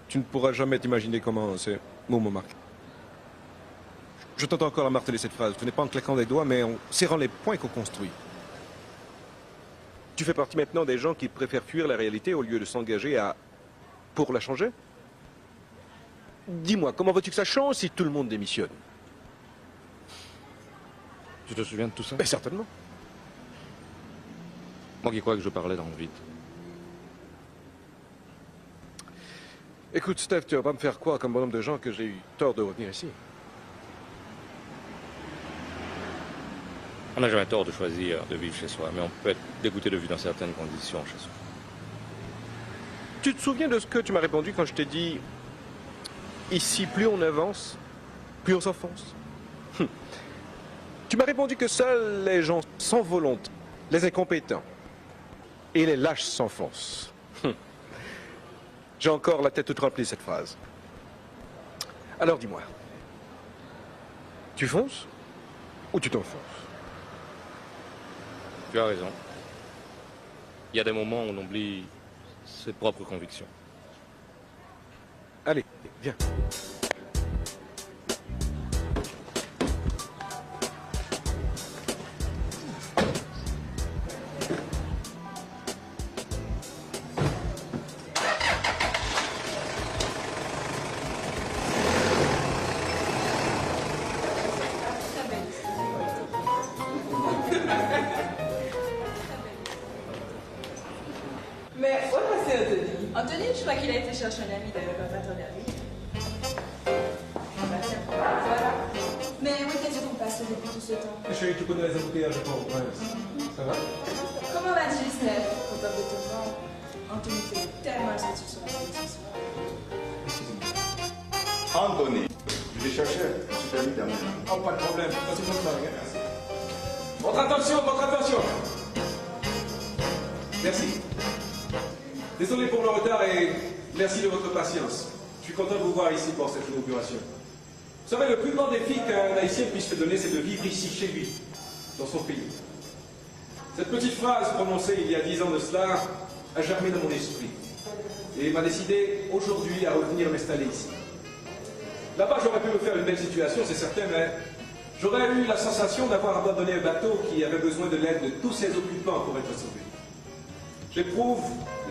tu ne pourras jamais t'imaginer comment ces mots me marquent. Je t'entends encore la marteler cette phrase. Ce n'est pas en claquant des doigts, mais en serrant les poings qu'on construit. Tu fais partie maintenant des gens qui préfèrent fuir la réalité au lieu de s'engager pour la changer? Dis-moi, comment veux-tu que ça change si tout le monde démissionne? Tu te souviens de tout ça? Mais certainement. Moi qui crois que je parlais dans le vide. Écoute, Steph, tu vas pas me faire croire comme bonhomme de gens que j'ai eu tort de revenir ici. On n'a jamais tort de choisir de vivre chez soi, mais on peut être dégoûté de vivre dans certaines conditions chez soi. Tu te souviens de ce que tu m'as répondu quand je t'ai dit « Ici, plus on avance, plus on s'enfonce ». Tu m'as répondu que seuls les gens sans volonté, les incompétents et les lâches s'enfoncent. J'ai encore la tête toute remplie de cette phrase. Alors dis-moi, tu fonces ou tu t'enfonces? Tu as raison. Il y a des moments où on oublie ses propres convictions. Allez, viens. Mais où est passé Anthony? Anthony, je crois qu'il a été chercher un ami d'ailleurs, pas ton ami. Voilà. Mais où est-ce qu'on passe depuis tout ce temps? Chérie, tu connais les embouteillages de Port-au-Prince. Ça va? Comment vas-tu, Steph? Content de te voir. Anthony fait tellement sentir sur la tête ce soir. Anthony, je l'ai cherché. Je suis permis d'amener. Oh, pas de problème. Voici votre mari. Votre attention, votre attention. Merci. Désolé pour le retard et merci de votre patience. Je suis suis content de vous voir ici pour cette inauguration. Vous savez, le plus grand défi qu'un Haïtien puisse se donner, c'est de vivre ici, chez lui, dans son pays. Cette petite phrase prononcée il y a 10 ans de cela a germé dans mon esprit et m'a décidé aujourd'hui à revenir m'installer ici. Là-bas, j'aurais pu me faire une belle situation, c'est certain, mais j'aurais eu la sensation d'avoir abandonné un bateau qui avait besoin de l'aide de tous ses occupants pour être sauvé. J'éprouve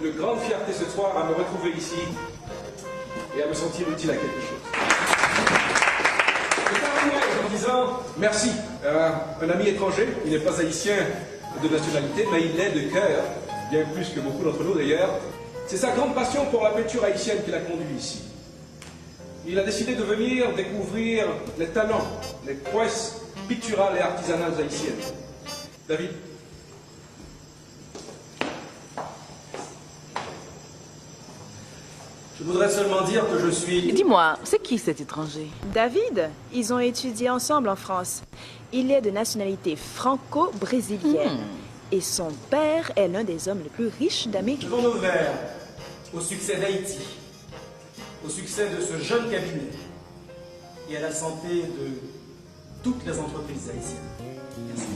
une grande fierté ce soir à me retrouver ici et à me sentir utile à quelque chose. Je terminerai en disant merci à un ami étranger, il n'est pas haïtien de nationalité, mais il l'est de cœur, bien plus que beaucoup d'entre nous d'ailleurs. C'est sa grande passion pour la peinture haïtienne qui l'a conduit ici. Il a décidé de venir découvrir les talents, les prouesses picturales et artisanales haïtiennes. David. Je voudrais seulement dire que je suis... Dis-moi, c'est qui cet étranger? David, ils ont étudié ensemble en France. Il est de nationalité franco-brésilienne. Et son père est l'un des hommes les plus riches d'Amérique. Levons nos verres au succès d'Haïti, au succès de ce jeune cabinet et à la santé de toutes les entreprises haïtiennes. Merci.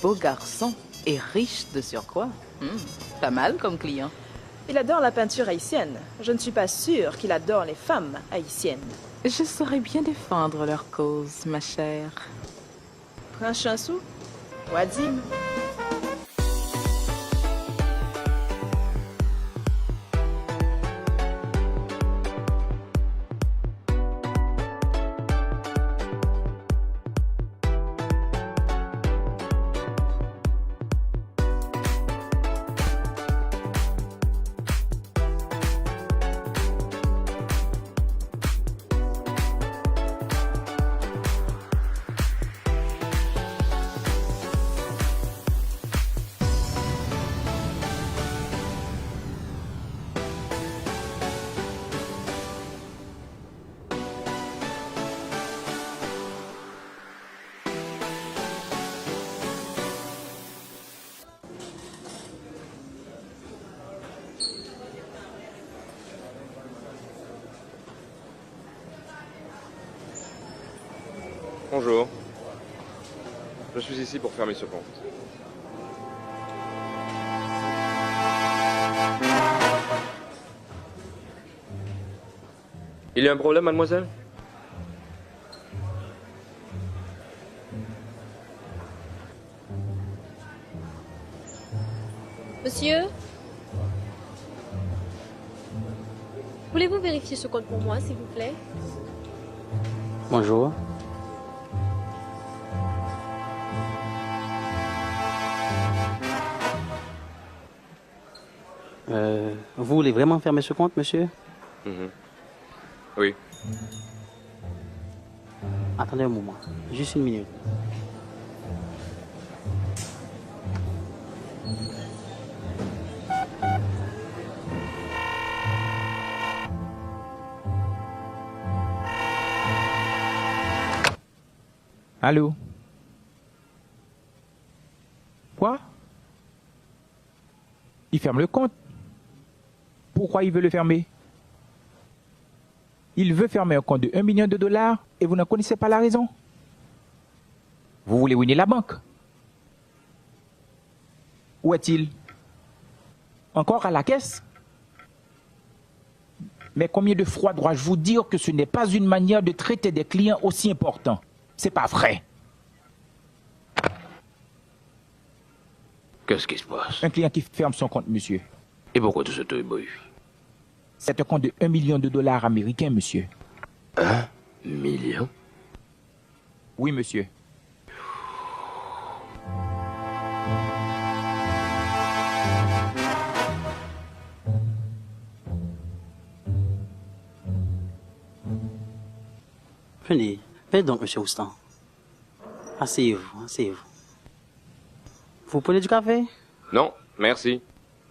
Beau garçon et riche de surcroît. Pas mal comme client. Il adore la peinture haïtienne. Je ne suis pas sûre qu'il adore les femmes haïtiennes. Je saurais bien défendre leur cause, ma chère. Prince Chansou, Wadim. Bonjour. Je suis ici pour fermer ce compte. Il y a un problème, mademoiselle? Monsieur? Voulez-vous vérifier ce compte pour moi, s'il vous plaît? Bonjour. Vous voulez vraiment fermer ce compte, monsieur? Oui. Attendez un moment, juste une minute. Allô? Quoi? Il ferme le compte? Pourquoi il veut le fermer? Il veut fermer un compte de 1 million de dollars et vous ne connaissez pas la raison? Vous voulez ruiner la banque? Où est-il? Encore à la caisse? Mais combien de fois dois-je vous dire que ce n'est pas une manière de traiter des clients aussi importants? C'est pas vrai. Qu'est-ce qui se passe? Un client qui ferme son compte, monsieur. Et pourquoi tout ce bruit? C'est un compte de 1 million de dollars américains, monsieur. 1 million? Oui, monsieur. Venez donc, monsieur Houston. Asseyez-vous, asseyez-vous. Vous prenez du café? Non, merci.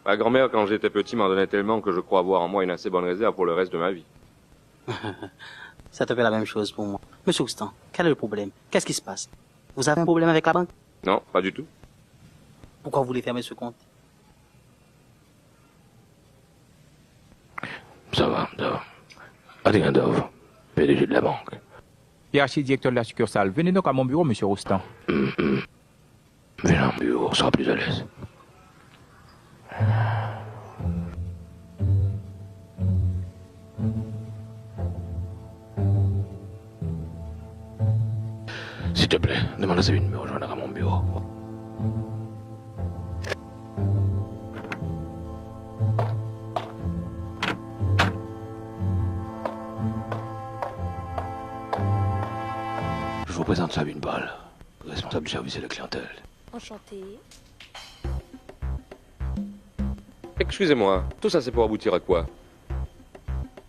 Ma grand-mère, quand j'étais petit, m'en donnait tellement que je crois avoir en moi une assez bonne réserve pour le reste de ma vie. Ça te fait la même chose pour moi. Monsieur Roustan, quel est le problème? Qu'est-ce qui se passe? Vous avez un problème avec la banque? Non, pas du tout. Pourquoi vous voulez fermer ce compte? Ça va, ça va. Adrien PDG de la banque. Pierre Haché, directeur de la succursale. Venez donc à mon bureau, monsieur Roustan. Venez à mon bureau, on sera plus à l'aise. S'il te plaît, demande à Sabine de me rejoindre à mon bureau. Je vous présente Sabine Ball, responsable du service et de la clientèle. Enchantée. Excusez-moi, tout ça c'est pour aboutir à quoi?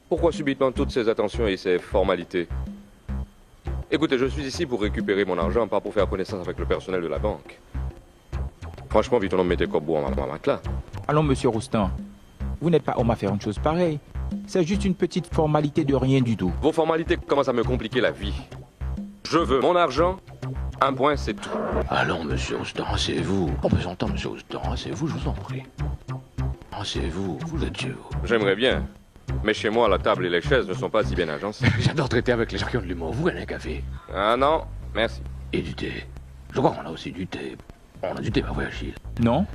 Pourquoi subitement toutes ces attentions et ces formalités? Écoutez, je suis ici pour récupérer mon argent, pas pour faire connaissance avec le personnel de la banque. Franchement, vite on me mettait corbeau en matelas. Allons, monsieur Roustan. Vous n'êtes pas homme à faire une chose pareille. C'est juste une petite formalité de rien du tout. Vos formalités commencent à me compliquer la vie. Je veux mon argent, un point, c'est tout. Allons, monsieur Roustan, asseyez-vous. En présentant, monsieur Roustan, asseyez-vous, je vous en prie. Asseyez-vous, vous êtes chez vous. J'aimerais bien. Mais chez moi, la table et les chaises ne sont pas si bien agencées. J'adore traiter avec les gens qui ont de l'humour. Vous gagnez un café? Ah non, merci. Et du thé? Je crois qu'on a aussi du thé. On a du thé, pas vrai, Achille? Non?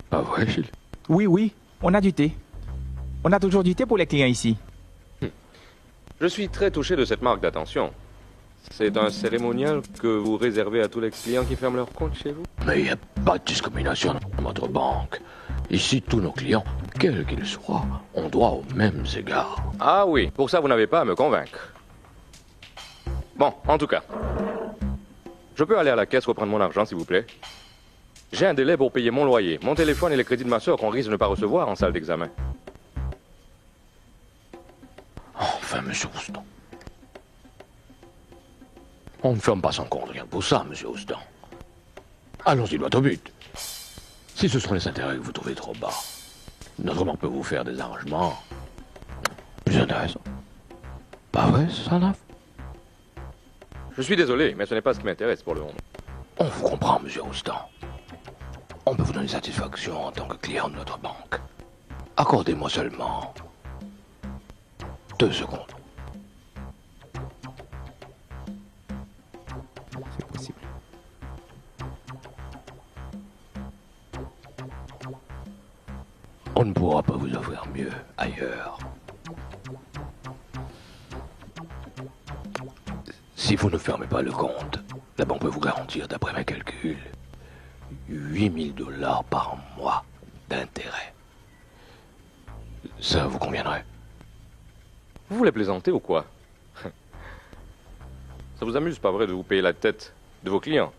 Pas vrai, Achille? Oui, on a du thé. On a toujours du thé pour les clients ici. Je suis très touché de cette marque d'attention. C'est un cérémonial que vous réservez à tous les clients qui ferment leur compte chez vous? Mais il n'y a pas de discrimination dans notre banque. Ici, tous nos clients, quels qu'ils soient, ont droit aux mêmes égards. Ah oui, pour ça, vous n'avez pas à me convaincre. Bon, en tout cas, je peux aller à la caisse reprendre mon argent, s'il vous plaît? J'ai un délai pour payer mon loyer, mon téléphone et les crédits de ma soeur qu'on risque de ne pas recevoir en salle d'examen. Enfin, monsieur Roustan. On ne ferme pas son compte, rien pour ça, monsieur Roustan. Allons-y droit au but. Si ce sont les intérêts que vous trouvez trop bas, notre banque peut vous faire des arrangements plus intéressants. Pas vrai, ça, Naf? Je suis désolé, mais ce n'est pas ce qui m'intéresse pour le moment. On vous comprend, monsieur Roustan. On peut vous donner satisfaction en tant que client de notre banque. Accordez-moi seulement 2 secondes. C'est possible. On ne pourra pas vous offrir mieux ailleurs. Si vous ne fermez pas le compte, la banque peut vous garantir, d'après mes calculs, 8 000 $ par mois d'intérêt. Ça vous conviendrait? Vous voulez plaisanter ou quoi? Ça vous amuse, pas vrai, de vous payer la tête de vos clients?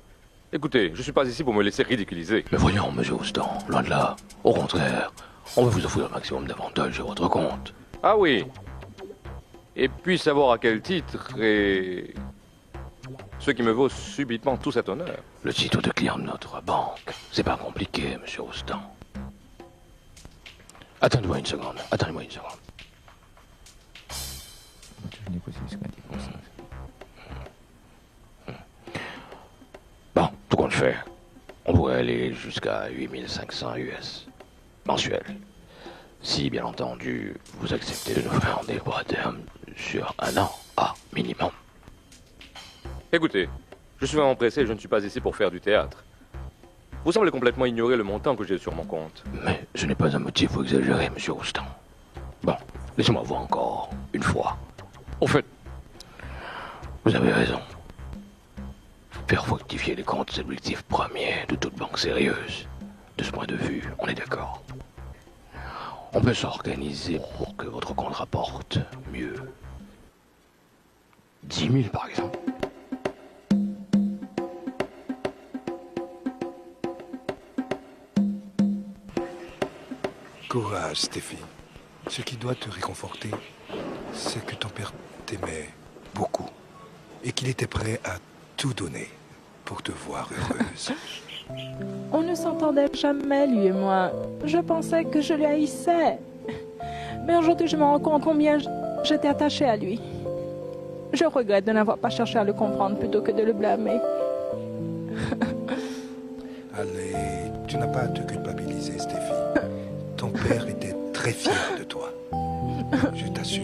Écoutez, je suis pas ici pour me laisser ridiculiser. Mais voyons, monsieur Roustan, loin de là. Au contraire, on va vous offrir le maximum d'avantages sur votre compte. Ah oui. Et puis savoir à quel titre et ce qui me vaut subitement tout cet honneur. Le titre de client de notre banque. C'est pas compliqué, monsieur Roustan. Attendez-moi une seconde. Attendez-moi une seconde. Bon, tout compte fait, on pourrait aller jusqu'à 8500 US mensuels. Si, bien entendu, vous acceptez de nous faire des droits à terme sur 1 an à minimum. Écoutez, je suis vraiment pressé et je ne suis pas ici pour faire du théâtre. Vous semblez complètement ignorer le montant que j'ai sur mon compte. Mais ce n'est pas un motif pour exagérer, monsieur Roustan. Bon, laissez-moi voir encore une fois. Au fait, vous avez raison. Faire fructifier les comptes, c'est l'objectif premier de toute banque sérieuse. De ce point de vue, on est d'accord. On peut s'organiser pour que votre compte rapporte mieux. 10 000 par exemple. Courage, Stéphie. Ce qui doit te réconforter, c'est que ton père t'aimait beaucoup et qu'il était prêt à tout donner pour te voir heureuse. On ne s'entendait jamais, lui et moi. Je pensais que je le haïssais. Mais aujourd'hui, je me rends compte combien j'étais attachée à lui. Je regrette de n'avoir pas cherché à le comprendre plutôt que de le blâmer. Allez, tu n'as pas à te culpabiliser, Stéphie. Ton père était très fier de toi. Je t'assure.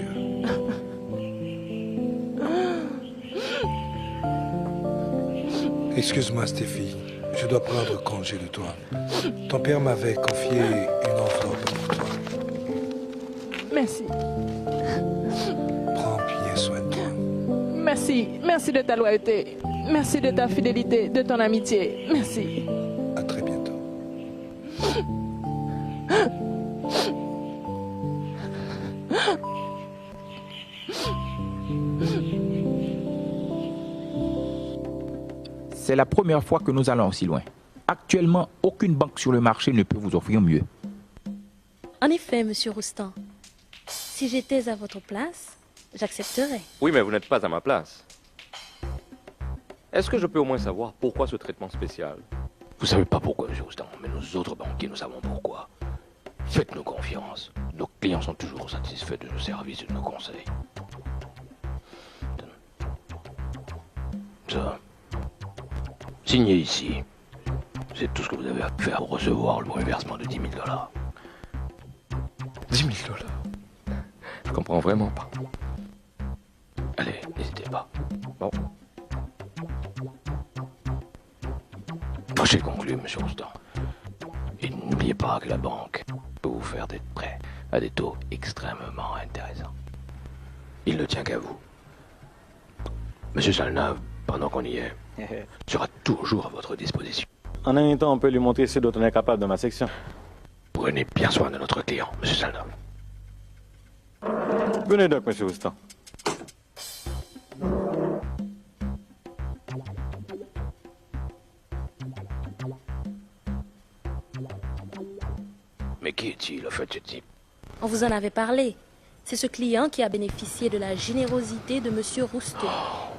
Excuse-moi, Stéphie. Je dois prendre congé de toi. Ton père m'avait confié une enveloppe pour toi. Merci. Prends bien soin de toi. Merci. Merci de ta loyauté. Merci de ta fidélité, de ton amitié. Merci. À très bientôt. C'est la première fois que nous allons aussi loin. Actuellement, aucune banque sur le marché ne peut vous offrir mieux. En effet, monsieur Roustan, si j'étais à votre place, j'accepterais. Oui, mais vous n'êtes pas à ma place. Est-ce que je peux au moins savoir pourquoi ce traitement spécial? Vous savez pas pourquoi, monsieur Roustan, mais nous autres banquiers, nous savons pourquoi. Faites-nous confiance. Nos clients sont toujours satisfaits de nos services et de nos conseils. Ça. Signez ici. C'est tout ce que vous avez à faire pour recevoir le reversement de 10 000 $. 10 000 $. Je comprends vraiment pas. Allez, n'hésitez pas. Bon. J'ai conclu, monsieur Roustan. Et n'oubliez pas que la banque peut vous faire des prêts à des taux extrêmement intéressants. Il ne tient qu'à vous. Monsieur Salnave, pendant qu'on y est, sera toujours à votre disposition. En un temps, on peut lui montrer ce dont on est capable dans ma section. Prenez bien soin de notre client, monsieur Salnave. Venez donc, monsieur Roustan. Mais qui est-il, au fait, ce type? On vous en avait parlé. C'est ce client qui a bénéficié de la générosité de monsieur Roustan.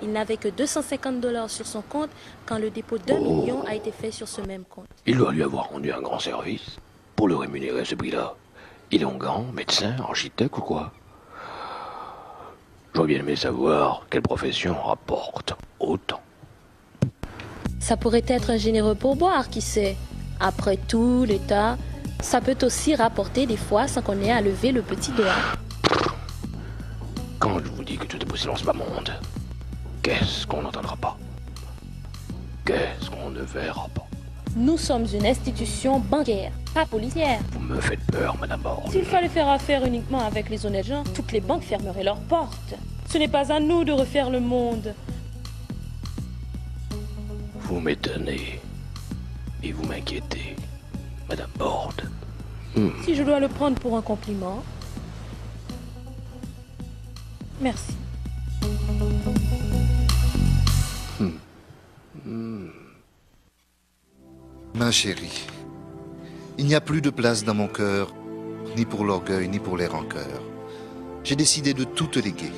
Il n'avait que 250 $ sur son compte quand le dépôt d'1 million a été fait sur ce même compte. Il doit lui avoir rendu un grand service. Pour le rémunérer à ce prix-là, il est onguent, médecin, architecte ou quoi? J'aurais bien aimé savoir quelle profession rapporte autant. Ça pourrait être un généreux pourboire, qui sait. Après tout, l'État, ça peut aussi rapporter des fois sans qu'on ait à lever le petit doigt. Quand je vous dis que tout est possible en ce bas monde, qu'est-ce qu'on n'entendra pas? Qu'est-ce qu'on ne verra pas? Nous sommes une institution bancaire, pas policière. Vous me faites peur, madame Borde. S'il fallait faire affaire uniquement avec les honnêtes gens, toutes les banques fermeraient leurs portes. Ce n'est pas à nous de refaire le monde. Vous m'étonnez et vous m'inquiétez, madame Borde. Si je dois le prendre pour un compliment, merci. Ma chérie, il n'y a plus de place dans mon cœur, ni pour l'orgueil, ni pour les rancœurs. J'ai décidé de tout te léguer.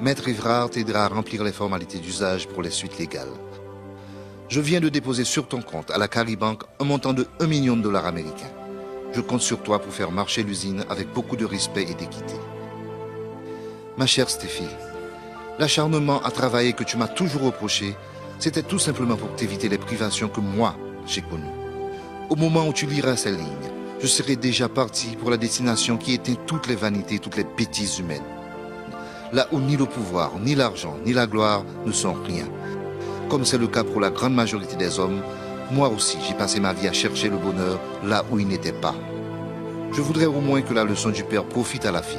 Maître Évrard t'aidera à remplir les formalités d'usage pour les suites légales. Je viens de déposer sur ton compte à la Caribank un montant de 1 million de $ américains. Je compte sur toi pour faire marcher l'usine avec beaucoup de respect et d'équité. Ma chère Stéphie, l'acharnement à travailler que tu m'as toujours reproché, c'était tout simplement pour t'éviter les privations que moi, j'ai connues. Au moment où tu liras ces lignes, je serai déjà parti pour la destination qui éteint toutes les vanités, toutes les bêtises humaines. Là où ni le pouvoir, ni l'argent, ni la gloire ne sont rien. Comme c'est le cas pour la grande majorité des hommes, moi aussi j'ai passé ma vie à chercher le bonheur là où il n'était pas. Je voudrais au moins que la leçon du père profite à la fille.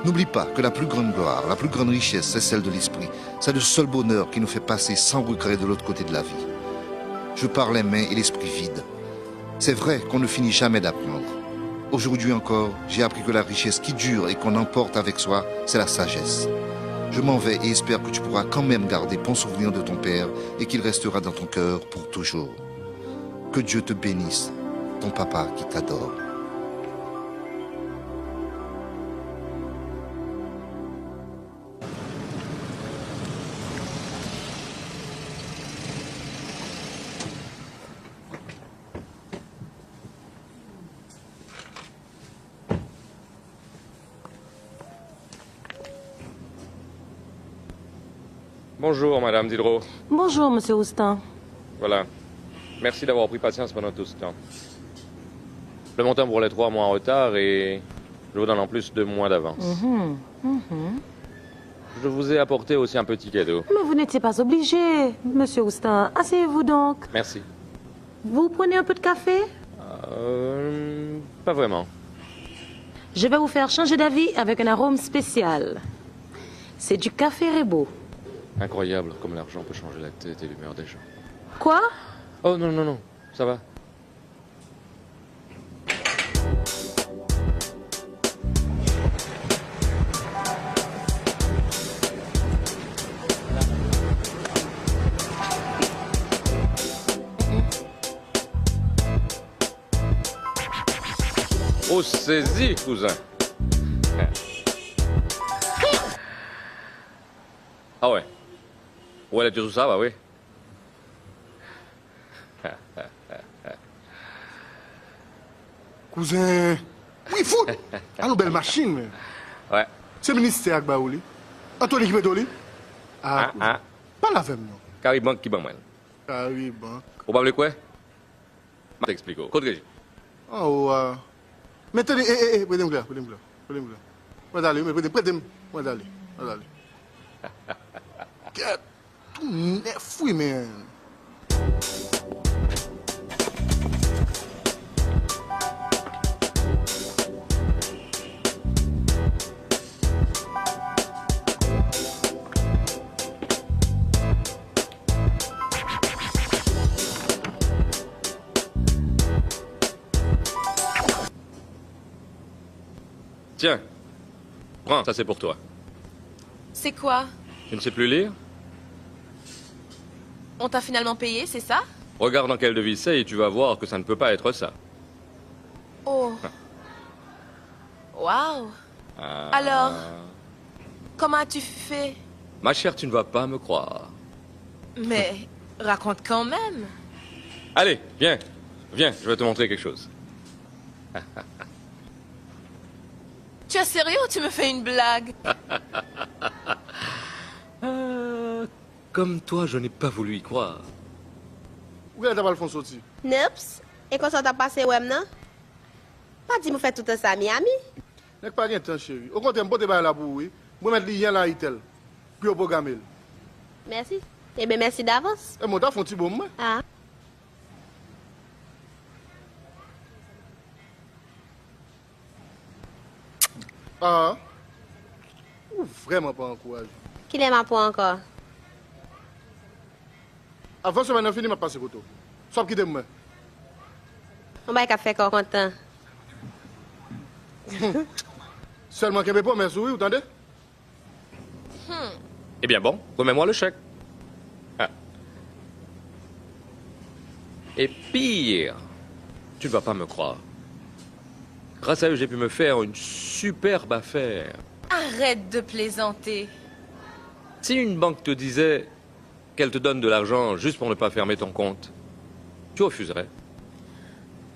N'oublie pas que la plus grande gloire, la plus grande richesse, c'est celle de l'esprit. C'est le seul bonheur qui nous fait passer sans regret de l'autre côté de la vie. Je parle les mains et l'esprit vide. C'est vrai qu'on ne finit jamais d'apprendre. Aujourd'hui encore, j'ai appris que la richesse qui dure et qu'on emporte avec soi, c'est la sagesse. Je m'en vais et espère que tu pourras quand même garder bon souvenir de ton père et qu'il restera dans ton cœur pour toujours. Que Dieu te bénisse, ton papa qui t'adore. Bonjour, Madame Diderot. Bonjour, Monsieur Houston. Voilà. Merci d'avoir pris patience pendant tout ce temps. Le montant pour les 3 mois en retard et je vous donne en plus 2 mois d'avance. Je vous ai apporté aussi un petit cadeau. Mais vous n'étiez pas obligé, Monsieur Houston. Asseyez-vous donc. Merci. Vous prenez un peu de café? Pas vraiment. Je vais vous faire changer d'avis avec un arôme spécial. C'est du café Rebo. Incroyable comme l'argent peut changer la tête et l'humeur des gens. Quoi? Oh non, non, non, ça va. Oh, saisis, cousin. Ah ouais. Où elle a dit tout ça, bah oui. Cousin, oui, fout. Ah, une belle machine, mais. Ouais. C'est le ministère qui baouli. Anthony qui met d'oli. Ah, pas la même, non. Caribank qui ban moi. Caribank. Vous parlez quoi? Je t'explique. Côte Régie. Oh, mettez les. Prenez-moi là, prenez-moi là. Prenez-moi là. Moi d'aller, moi d'aller. Moi d'aller. Tout neuf, oui, mais. Tiens, prends, ça c'est pour toi. C'est quoi? Tu ne sais plus lire? On t'a finalement payé, c'est ça? Regarde dans quelle devise c'est et tu vas voir que ça ne peut pas être ça. Oh. Waouh. Alors, comment as-tu fait? Ma chère, tu ne vas pas me croire. Mais raconte quand même. Allez, viens, viens, je vais te montrer quelque chose. Tu es sérieux ou tu me fais une blague? Comme toi, je n'ai pas voulu y croire. Où est-ce que tu vas le sortir? Neps, et quand ça t'a passé, ouais, non? Pas dit, vous faites tout ça à Miami? N'est pas rien de temps, chérie. Au contraire, je vais là pour oui. Je vais mettre les liens là, Itel. Puis au programme. Merci. Eh bien, merci d'avance. Et moi, t'as fait un petit bon moment. Ah. Ah. Vraiment pas encouragé. Qui l'aime un peu encore? Avant ce maintenant fini, je passe côté. Sauf qui t'aime. On va faire encore content. Seulement qu'il n'y avait pas, merci, oui, vous entendez? Eh bien bon, remets-moi le chèque. Ah. Et pire, tu ne vas pas me croire. Grâce à eux, j'ai pu me faire une superbe affaire. Arrête de plaisanter. Si une banque te disait qu'elle te donne de l'argent juste pour ne pas fermer ton compte, tu refuserais?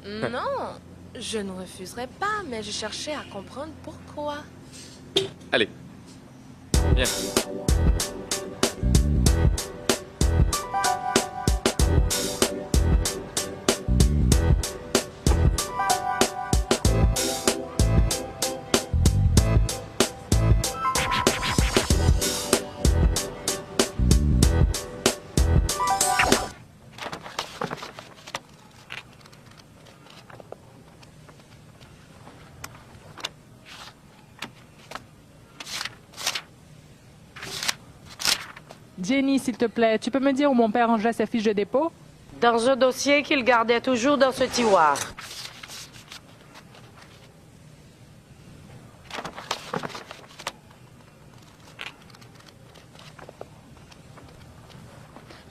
Non, je ne refuserai pas, mais je cherchais à comprendre pourquoi. Allez, viens. Jenny, s'il te plaît, tu peux me dire où mon père rangeait ses fiches de dépôt? Dans un dossier qu'il gardait toujours dans ce tiroir.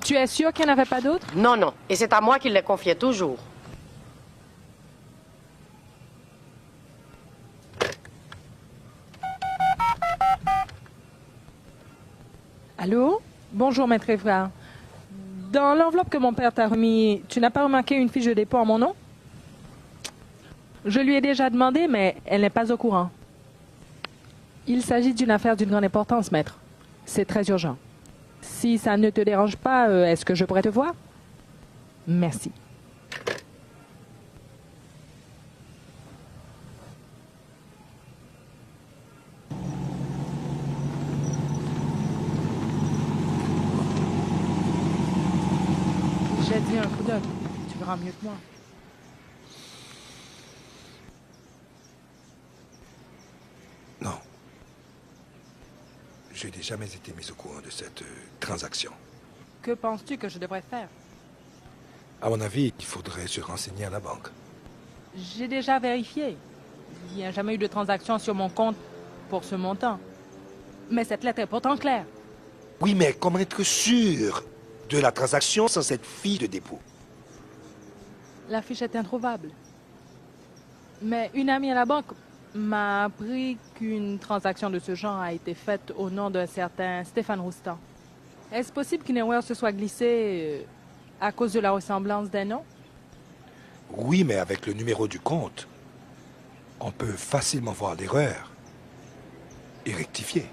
Tu es sûr qu'il n'y en avait pas d'autres? Non, non. Et c'est à moi qu'il les confiait toujours. Allô? Bonjour, maître Évrard. Dans l'enveloppe que mon père t'a remis, tu n'as pas remarqué une fiche de dépôt en mon nom? Je lui ai déjà demandé, mais elle n'est pas au courant. Il s'agit d'une affaire d'une grande importance, maître. C'est très urgent. Si ça ne te dérange pas, est-ce que je pourrais te voir? Merci. J'ai dit un coup d'œil. Tu verras mieux que moi. Non. Je n'ai jamais été mis au courant de cette transaction. Que penses-tu que je devrais faire? À mon avis, il faudrait se renseigner à la banque. J'ai déjà vérifié. Il n'y a jamais eu de transaction sur mon compte pour ce montant. Mais cette lettre est pourtant claire. Oui, mais comment être sûr de la transaction sans cette fiche de dépôt? La fiche est introuvable. Mais une amie à la banque m'a appris qu'une transaction de ce genre a été faite au nom d'un certain Stéphane Roustan. Est-ce possible qu'une erreur se soit glissée à cause de la ressemblance des noms? Oui, mais avec le numéro du compte, on peut facilement voir l'erreur et rectifier.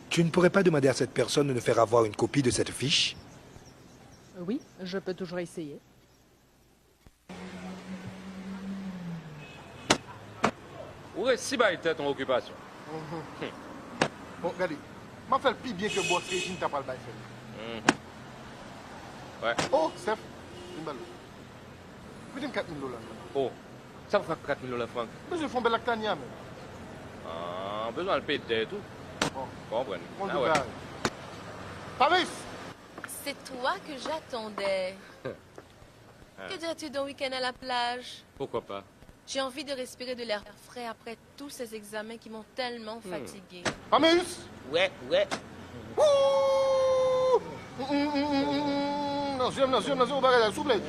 Tu ne pourrais pas demander à cette personne de nous faire avoir une copie de cette fiche? Oui, je peux toujours essayer. Où est si bas était ton occupation? Bon, regardez. Je fais le plus bien que boss Régine t'a pas le bail fait. Ouais. Oh, Steph, une balle. Vous dites 4 000 $. Oh, ça me fera 4 000 $, Franck. Mais je fais un bel acte à Nia, même. Ah, besoin de payer et tout. Bon. Comprenez. Bon, Ah ouais. Paris! C'est toi que j'attendais. Que dirais-tu d'un week-end à la plage? Pourquoi pas? J'ai envie de respirer de l'air frais après tous ces examens qui m'ont tellement fatiguée. Paris! Ouais. Ouh! Non, on va regarder, s'il vous plaît.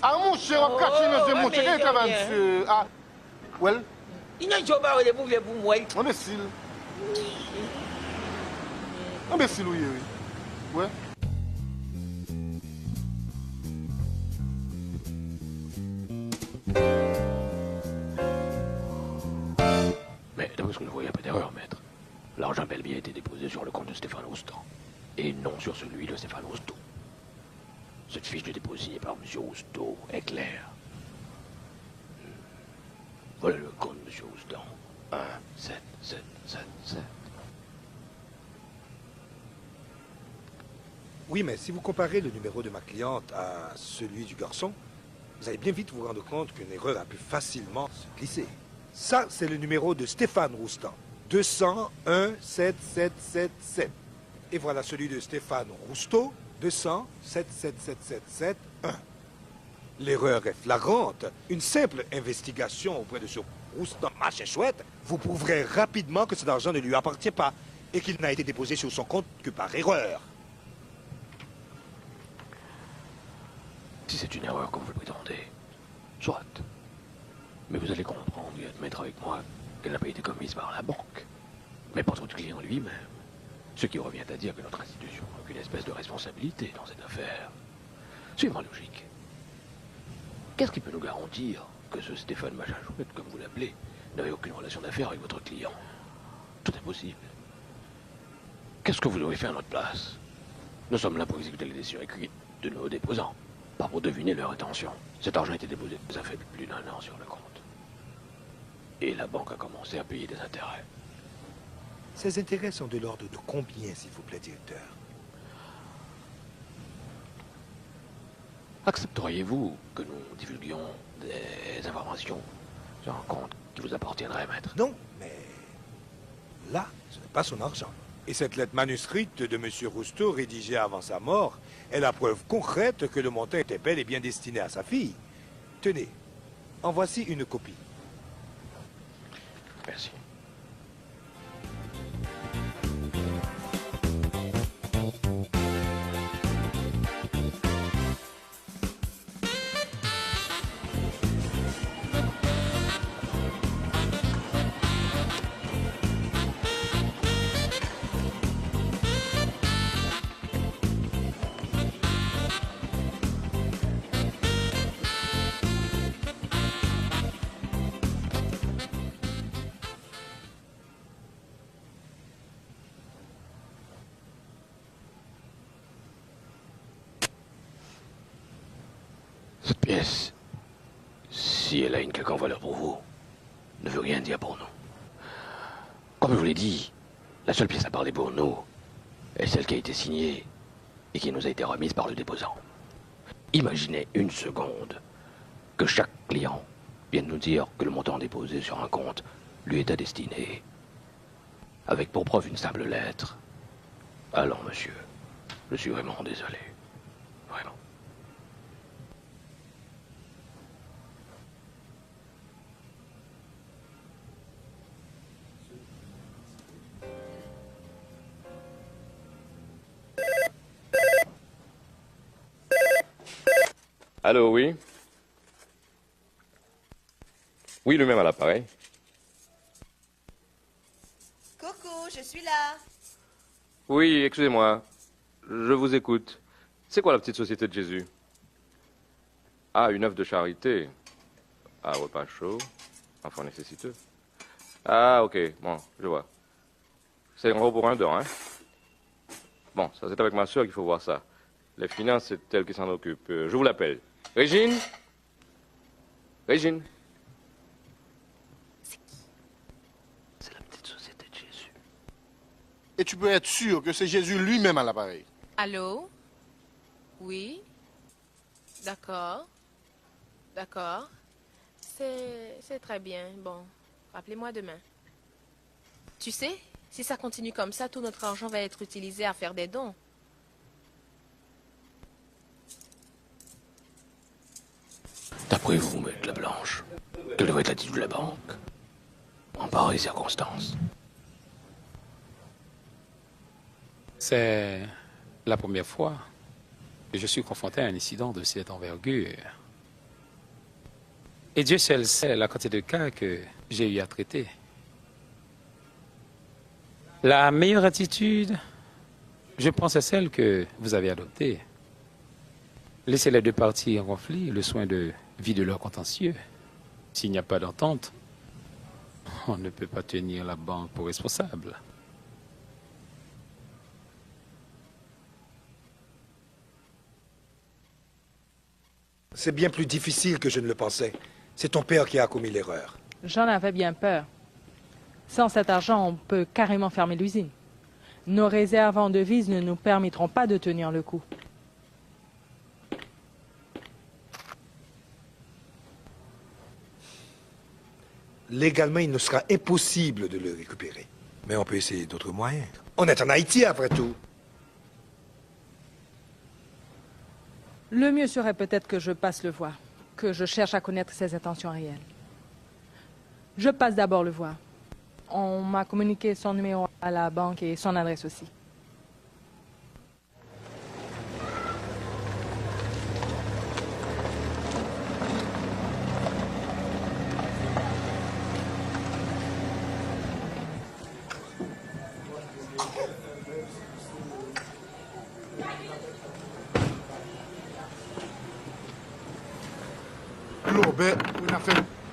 Ah, mon cher, on va cacher, mon cher, quel travail, monsieur? Ah, well? Il n'y a pas de problème pour moi. Imbécile. Imbécile, oui. Ouais. Mais d'après ce que je vois, il n'y a pas d'erreur, maître. L'argent bel bien a été déposé sur le compte de Stéphane Roustan, et non sur celui de Stéphane Rousteau. Cette fiche de dépôt signée par M. Rousteau est claire. Voilà le compte de M. Roustan. 1, 7, 7, 7, 7. Oui, mais si vous comparez le numéro de ma cliente à celui du garçon, vous allez bien vite vous rendre compte qu'une erreur a pu facilement se glisser. Ça, c'est le numéro de Stéphane Roustan. 201 7 7 7 7. Et voilà celui de Stéphane Rousteau. 200 7 7 7 7 7 1. L'erreur est flagrante. Une simple investigation auprès de ce Roustan machin chouette vous prouverez rapidement que cet argent ne lui appartient pas et qu'il n'a été déposé sur son compte que par erreur. Si c'est une erreur comme vous le prétendez, soit. Mais vous allez comprendre et admettre avec moi qu'elle n'a pas été commise par la banque, mais par votre client lui-même. Ce qui revient à dire que notre institution n'a aucune espèce de responsabilité dans cette affaire. Suivant la logique. Qu'est-ce qui peut nous garantir que ce Stéphane machin chouette, comme vous l'appelez, n'avait aucune relation d'affaires avec votre client? Tout est possible. Qu'est-ce que vous devez faire à notre place? Nous sommes là pour exécuter les décisions écrites de nos déposants, pas pour deviner leur intention. Cet argent a été déposé, ça fait plus d'1 an sur le compte. Et la banque a commencé à payer des intérêts. Ces intérêts sont de l'ordre de combien, s'il vous plaît, directeur? Accepteriez-vous que nous divulguions des informations sur un compte qui vous appartiendrait, maître? Non, mais là, ce n'est pas son argent. Et cette lettre manuscrite de M. Rousteau, rédigée avant sa mort, est la preuve concrète que le montant était bel et bien destiné à sa fille. Tenez, en voici une copie. Merci. Agnès, si elle a une quelconque valeur pour vous, ne veut rien dire pour nous. Comme je vous l'ai dit, la seule pièce à parler pour nous est celle qui a été signée et qui nous a été remise par le déposant. Imaginez une seconde que chaque client vienne nous dire que le montant déposé sur un compte lui est à destiner, avec pour preuve une simple lettre. Allons, monsieur, je suis vraiment désolé. Vraiment. Allô, oui? Oui, lui-même à l'appareil. Coucou, je suis là. Oui, excusez-moi. Je vous écoute. C'est quoi la petite société de Jésus? Ah, une œuvre de charité. Ah, repas chaud. Enfant nécessiteux. Ah, ok. Bon, je vois. C'est en gros pour un don, hein? Bon, ça c'est avec ma soeur qu'il faut voir ça. Les finances, c'est elle qui s'en occupe. Je vous l'appelle. Régine? Régine? C'est la petite société de Jésus. Et tu peux être sûr que c'est Jésus lui-même à l'appareil. Allô? Oui? D'accord. D'accord. C'est très bien. Bon, rappelez-moi demain. Tu sais, si ça continue comme ça, tout notre argent va être utilisé à faire des dons. D'après vous, maître Lablanche, quelle devrait être l'attitude de la banque en pareilles circonstances? C'est la première fois que je suis confronté à un incident de cette envergure. Et Dieu seul sait la quantité de cas que j'ai eu à traiter. La meilleure attitude, je pense, est celle que vous avez adoptée. Laissez les deux parties en conflit le soin de vider leur contentieux. S'il n'y a pas d'entente, on ne peut pas tenir la banque pour responsable. C'est bien plus difficile que je ne le pensais. C'est ton père qui a commis l'erreur. J'en avais bien peur. Sans cet argent, on peut carrément fermer l'usine. Nos réserves en devises ne nous permettront pas de tenir le coup. Légalement, il nous sera impossible de le récupérer. Mais on peut essayer d'autres moyens. On est en Haïti, après tout. Le mieux serait peut-être que je passe le voir, que je cherche à connaître ses intentions réelles. Je passe d'abord le voir. On m'a communiqué son numéro à la banque et son adresse aussi.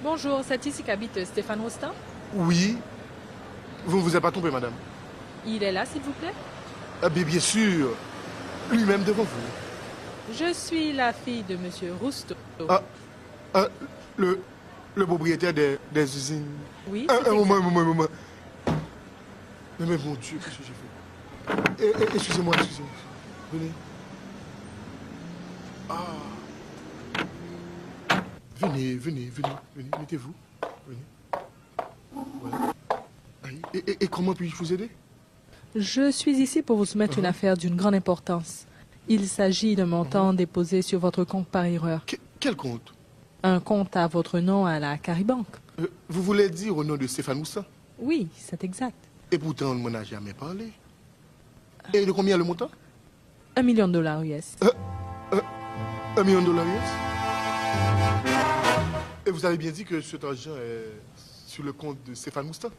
Bonjour, c'est ici qu'habite Stéphane Roustan? Oui. Vous ne vous êtes pas trompé, madame? Il est là, s'il vous plaît? Ah, bien sûr. Lui-même devant vous. Je suis la fille de Monsieur Rousteau. Le propriétaire des usines. Oui, un moment. Mais mon Dieu, qu'est-ce que j'ai fait? Excusez-moi. Venez. Venez, mettez-vous. Venez. Voilà. Et comment puis-je vous aider? Je suis ici pour vous soumettre une affaire d'une grande importance. Il s'agit d'un montant déposé sur votre compte par erreur. Quel compte? Un compte à votre nom à la Caribanque. Vous voulez dire au nom de Stéphane Roustan? Oui, c'est exact. Et pourtant, on ne m'en a jamais parlé. Et de combien le montant? $1 million US. $1 million US? Et vous avez bien dit que cet argent est sur le compte de Stéphane Roustan?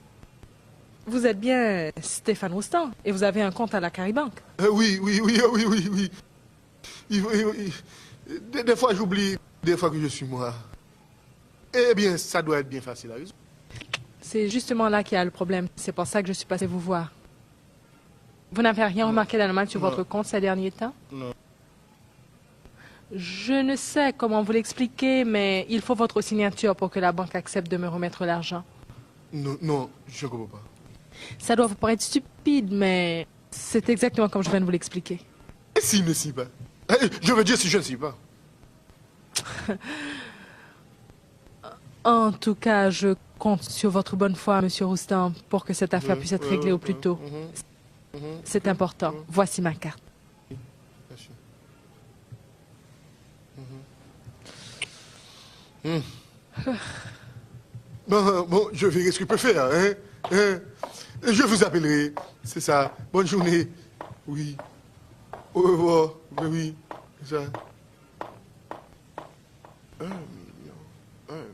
Vous êtes bien Stéphane Roustan et vous avez un compte à la Caribanque? Oui. Des fois, j'oublie, des fois que je suis moi. Eh bien, ça doit être bien facile à résoudre. C'est justement là qu'il y a le problème. C'est pour ça que je suis passé vous voir. Vous n'avez rien remarqué d'anormal sur votre compte ces derniers temps? Non. Je ne sais comment vous l'expliquer, mais il faut votre signature pour que la banque accepte de me remettre l'argent. Non, non, je ne comprends pas. Ça doit vous paraître stupide, mais c'est exactement comme je viens de vous l'expliquer. Et s'il ne signe pas? Je veux dire si je ne signe pas. En tout cas, je compte sur votre bonne foi, Monsieur Roustan, pour que cette affaire puisse être réglée au plus tôt. C'est important. Voici ma carte. Bon, je verrai ce que je peux faire. Hein? Je vous appellerai. C'est ça. Bonne journée. Oui. Au revoir. Oui, c'est ça. 1 million. 1 million.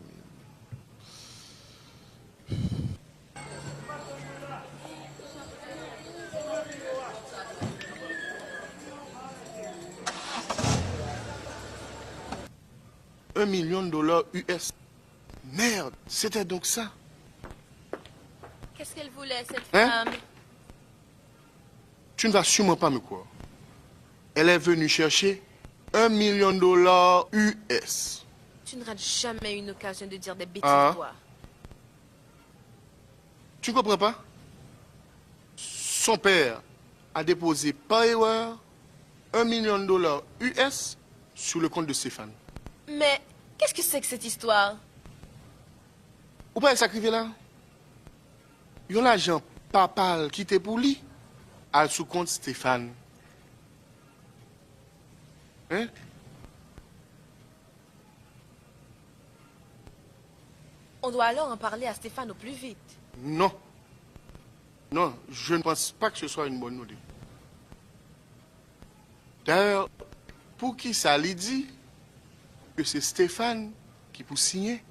$1 million US. Merde, c'était donc ça. Qu'est-ce qu'elle voulait, cette Hein? femme? Tu ne vas sûrement pas me croire. Elle est venue chercher $1 million US. Tu ne rates jamais une occasion de dire des bêtises, Ah. toi. Tu ne comprends pas? Son père a déposé par erreur $1 million US sur le compte de Stéphane. Mais qu'est-ce que c'est que cette histoire? Ou pas s'acriver là? Il y a l'agent papal qui était pour lui à sous compte Stéphane. Hein? On doit alors en parler à Stéphane au plus vite. Non. Non, je ne pense pas que ce soit une bonne idée. D'ailleurs, pour qui ça lui dit que c'est Stéphane qui peut signer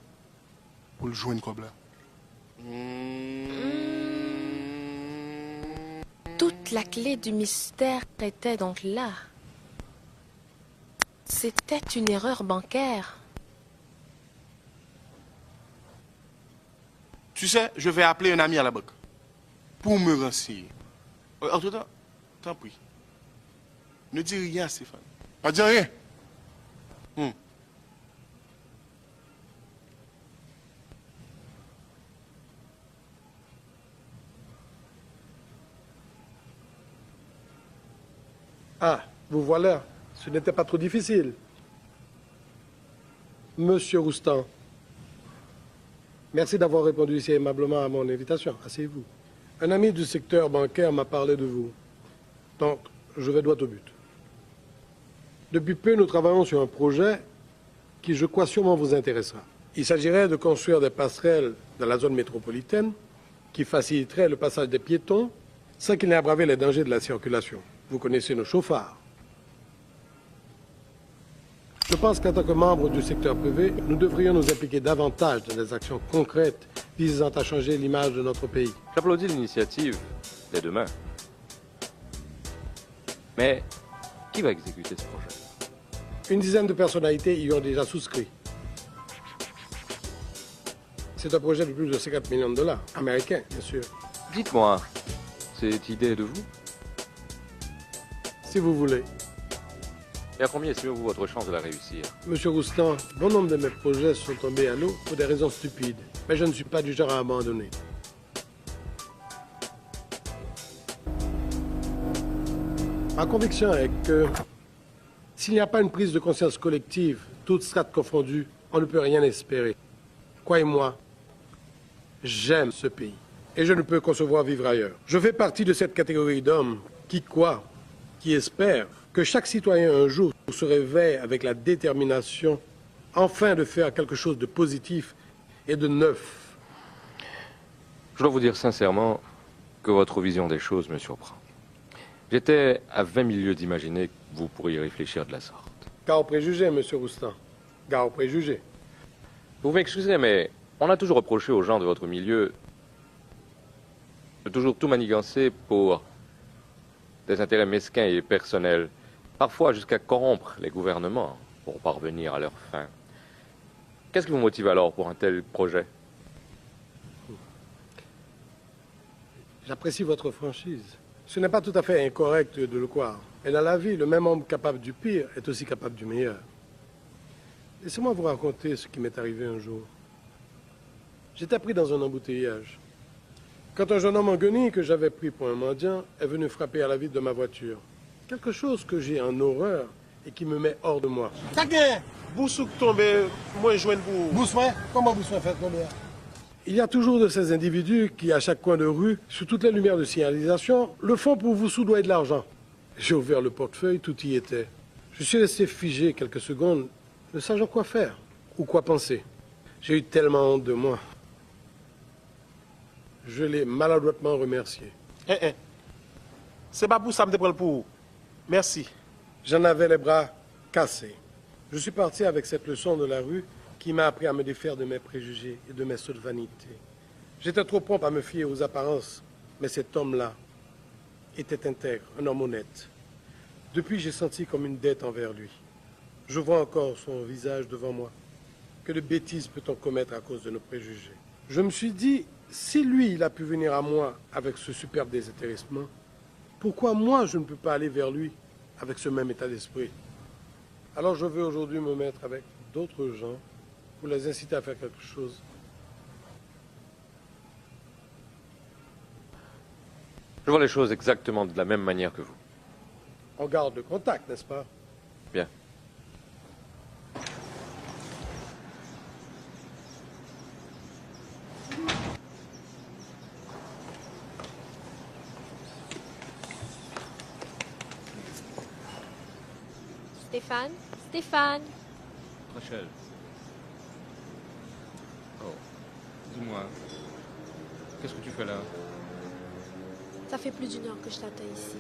pour le joindre comme là? Toute la clé du mystère était donc là. C'était une erreur bancaire. Tu sais, je vais appeler un ami à la banque pour me renseigner. En tout cas, t'en prie. Ne dis rien, Stéphane. Pas dire rien. Ah, vous voilà. Ce n'était pas trop difficile. Monsieur Roustan, merci d'avoir répondu si aimablement à mon invitation. Asseyez-vous. Un ami du secteur bancaire m'a parlé de vous. Donc, je vais droit au but. Depuis peu, nous travaillons sur un projet qui, je crois, sûrement vous intéressera. Il s'agirait de construire des passerelles dans la zone métropolitaine qui faciliteraient le passage des piétons sans qu'il n'ait aggravé les dangers de la circulation. Vous connaissez nos chauffards. Je pense qu'en tant que membre du secteur privé, nous devrions nous impliquer davantage dans des actions concrètes visant à changer l'image de notre pays. J'applaudis l'initiative dès demain. Mais qui va exécuter ce projet? Une dizaine de personnalités y ont déjà souscrit. C'est un projet de plus de 50 millions de dollars, américains, bien sûr. Dites-moi, cette idée de vous? Si vous voulez. Et à combien estimez-vous votre chance de la réussir? Monsieur Roustan, bon nombre de mes projets sont tombés à l'eau pour des raisons stupides. Mais je ne suis pas du genre à abandonner. Ma conviction est que s'il n'y a pas une prise de conscience collective, toutes strates confondues, on ne peut rien espérer. Croyez-moi, j'aime ce pays et je ne peux concevoir vivre ailleurs. Je fais partie de cette catégorie d'hommes qui croient, qui espèrent que chaque citoyen un jour se réveille avec la détermination enfin de faire quelque chose de positif et de neuf. Je dois vous dire sincèrement que votre vision des choses me surprend. J'étais à 20 000 lieues d'imaginer que vous pourriez réfléchir de la sorte. Gare aux préjugés, monsieur Roustan. Gare aux préjugés. Vous m'excusez, mais on a toujours reproché aux gens de votre milieu de toujours tout manigancer pour des intérêts mesquins et personnels, parfois jusqu'à corrompre les gouvernements pour parvenir à leur fin. Qu'est-ce qui vous motive alors pour un tel projet? J'apprécie votre franchise. Ce n'est pas tout à fait incorrect de le croire. Et dans la vie, le même homme capable du pire est aussi capable du meilleur. Laissez-moi vous raconter ce qui m'est arrivé un jour. J'étais pris dans un embouteillage. Quand un jeune homme en guenille que j'avais pris pour un mendiant est venu frapper à la vitre de ma voiture. Quelque chose que j'ai en horreur et qui me met hors de moi. Boussouk tombé, moi joindre vous. Boussoin? Comment Boussoin fait tomber? Il y a toujours de ces individus qui, à chaque coin de rue, sous toutes les lumières de signalisation, le font pour vous soudoyer de l'argent. J'ai ouvert le portefeuille, tout y était. Je suis resté figé quelques secondes, ne sachant quoi faire ou quoi penser. J'ai eu tellement honte de moi. Je l'ai maladroitement remercié. C'est pas pour ça que je me prends pour. Merci. J'en avais les bras cassés. Je suis parti avec cette leçon de la rue qui m'a appris à me défaire de mes préjugés et de mes sottes vanités. J'étais trop prompt à me fier aux apparences, mais cet homme-là était intègre, un homme honnête. Depuis, j'ai senti comme une dette envers lui. Je vois encore son visage devant moi. Que de bêtises peut-on commettre à cause de nos préjugés? Je me suis dit, si lui, il a pu venir à moi avec ce superbe désintéressement, pourquoi moi, je ne peux pas aller vers lui avec ce même état d'esprit? Alors je veux aujourd'hui me mettre avec d'autres gens pour les inciter à faire quelque chose. Je vois les choses exactement de la même manière que vous. On garde le contact, n'est-ce pas? Bien. Stéphane? Stéphane? Rachel. Oh. Dis-moi. Qu'est-ce que tu fais là? Ça fait plus d'une heure que je t'attends ici.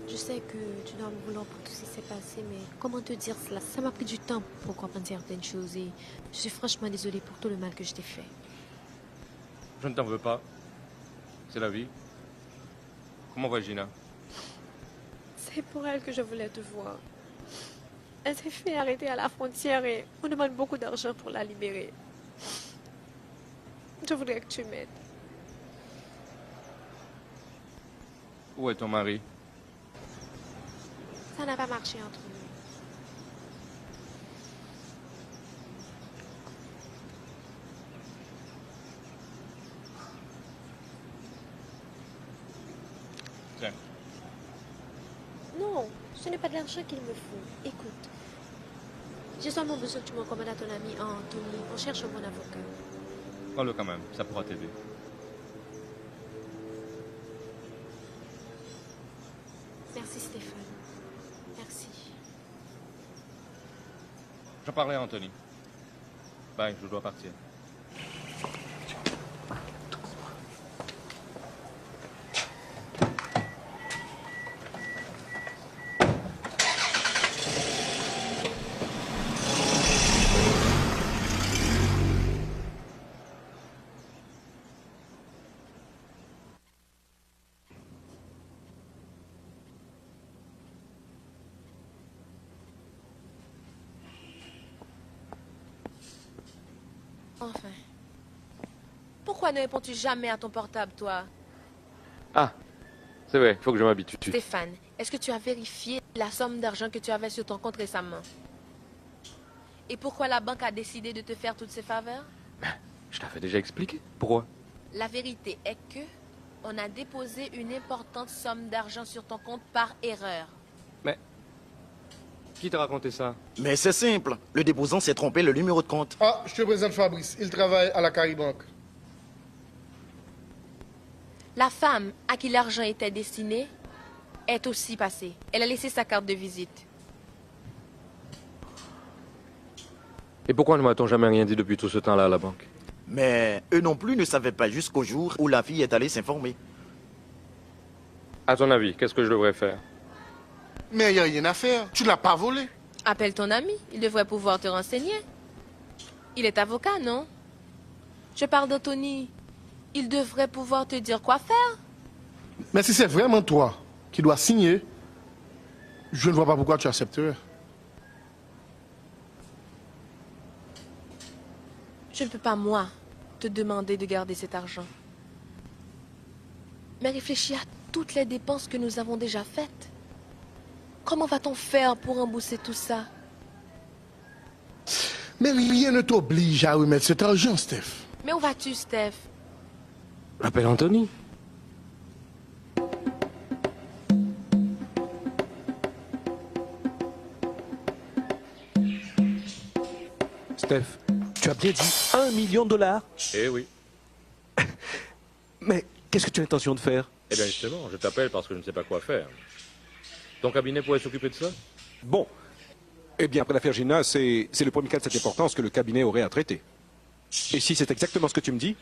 Je sais que tu dois me vouloir pour tout ce qui s'est passé, mais comment te dire cela? Ça m'a pris du temps pour comprendre certaines choses et je suis franchement désolée pour tout le mal que je t'ai fait. Je ne t'en veux pas. C'est la vie. Comment va Gina? C'est pour elle que je voulais te voir. Elle s'est fait arrêter à la frontière et on demande beaucoup d'argent pour la libérer. Je voudrais que tu m'aides. Où est ton mari? Ça n'a pas marché entre nous. Tiens. Non, ce n'est pas de l'argent qu'il me faut. Écoute, j'ai seulement besoin que tu m'encommandes à ton ami Anthony. On cherche un bon avocat. Prends-le quand même, ça pourra t'aider. Merci Stéphane. Merci. J'en parlais à Anthony. Bye, je dois partir. Enfin. Pourquoi ne réponds-tu jamais à ton portable, toi? Ah, c'est vrai, il faut que je m'habitue. Stéphane, est-ce que tu as vérifié la somme d'argent que tu avais sur ton compte récemment? Et pourquoi la banque a décidé de te faire toutes ces faveurs? Je t'avais déjà expliqué. Pourquoi? La vérité est que on a déposé une importante somme d'argent sur ton compte par erreur. Mais qui t'a raconté ça? Mais c'est simple. Le déposant s'est trompé le numéro de compte. Ah, je te présente Fabrice. Il travaille à la Caribanque. La femme à qui l'argent était destiné est aussi passée. Elle a laissé sa carte de visite. Et pourquoi ne m'a-t-on jamais rien dit depuis tout ce temps-là à la banque? Mais eux non plus ne savaient pas jusqu'au jour où la fille est allée s'informer. À ton avis, qu'est-ce que je devrais faire? Mais il n'y a rien à faire. Tu ne l'as pas volé. Appelle ton ami. Il devrait pouvoir te renseigner. Il est avocat, non? Je parle d'Anthony. Il devrait pouvoir te dire quoi faire. Mais si c'est vraiment toi qui dois signer, je ne vois pas pourquoi tu accepterais. Je ne peux pas, moi, te demander de garder cet argent. Mais réfléchis à toutes les dépenses que nous avons déjà faites. Comment va-t-on faire pour rembourser tout ça? Mais rien ne t'oblige à remettre cet argent, Steph. Mais où vas-tu, Steph? Appelle Anthony. Steph, tu as bien dit $1 million? Eh oui. Mais qu'est-ce que tu as l'intention de faire? Eh bien justement, je t'appelle parce que je ne sais pas quoi faire. Ton cabinet pourrait s'occuper de ça? Bon. Eh bien, après l'affaire Gina, c'est le premier cas de cette importance que le cabinet aurait à traiter. Et si c'est exactement ce que tu me dis,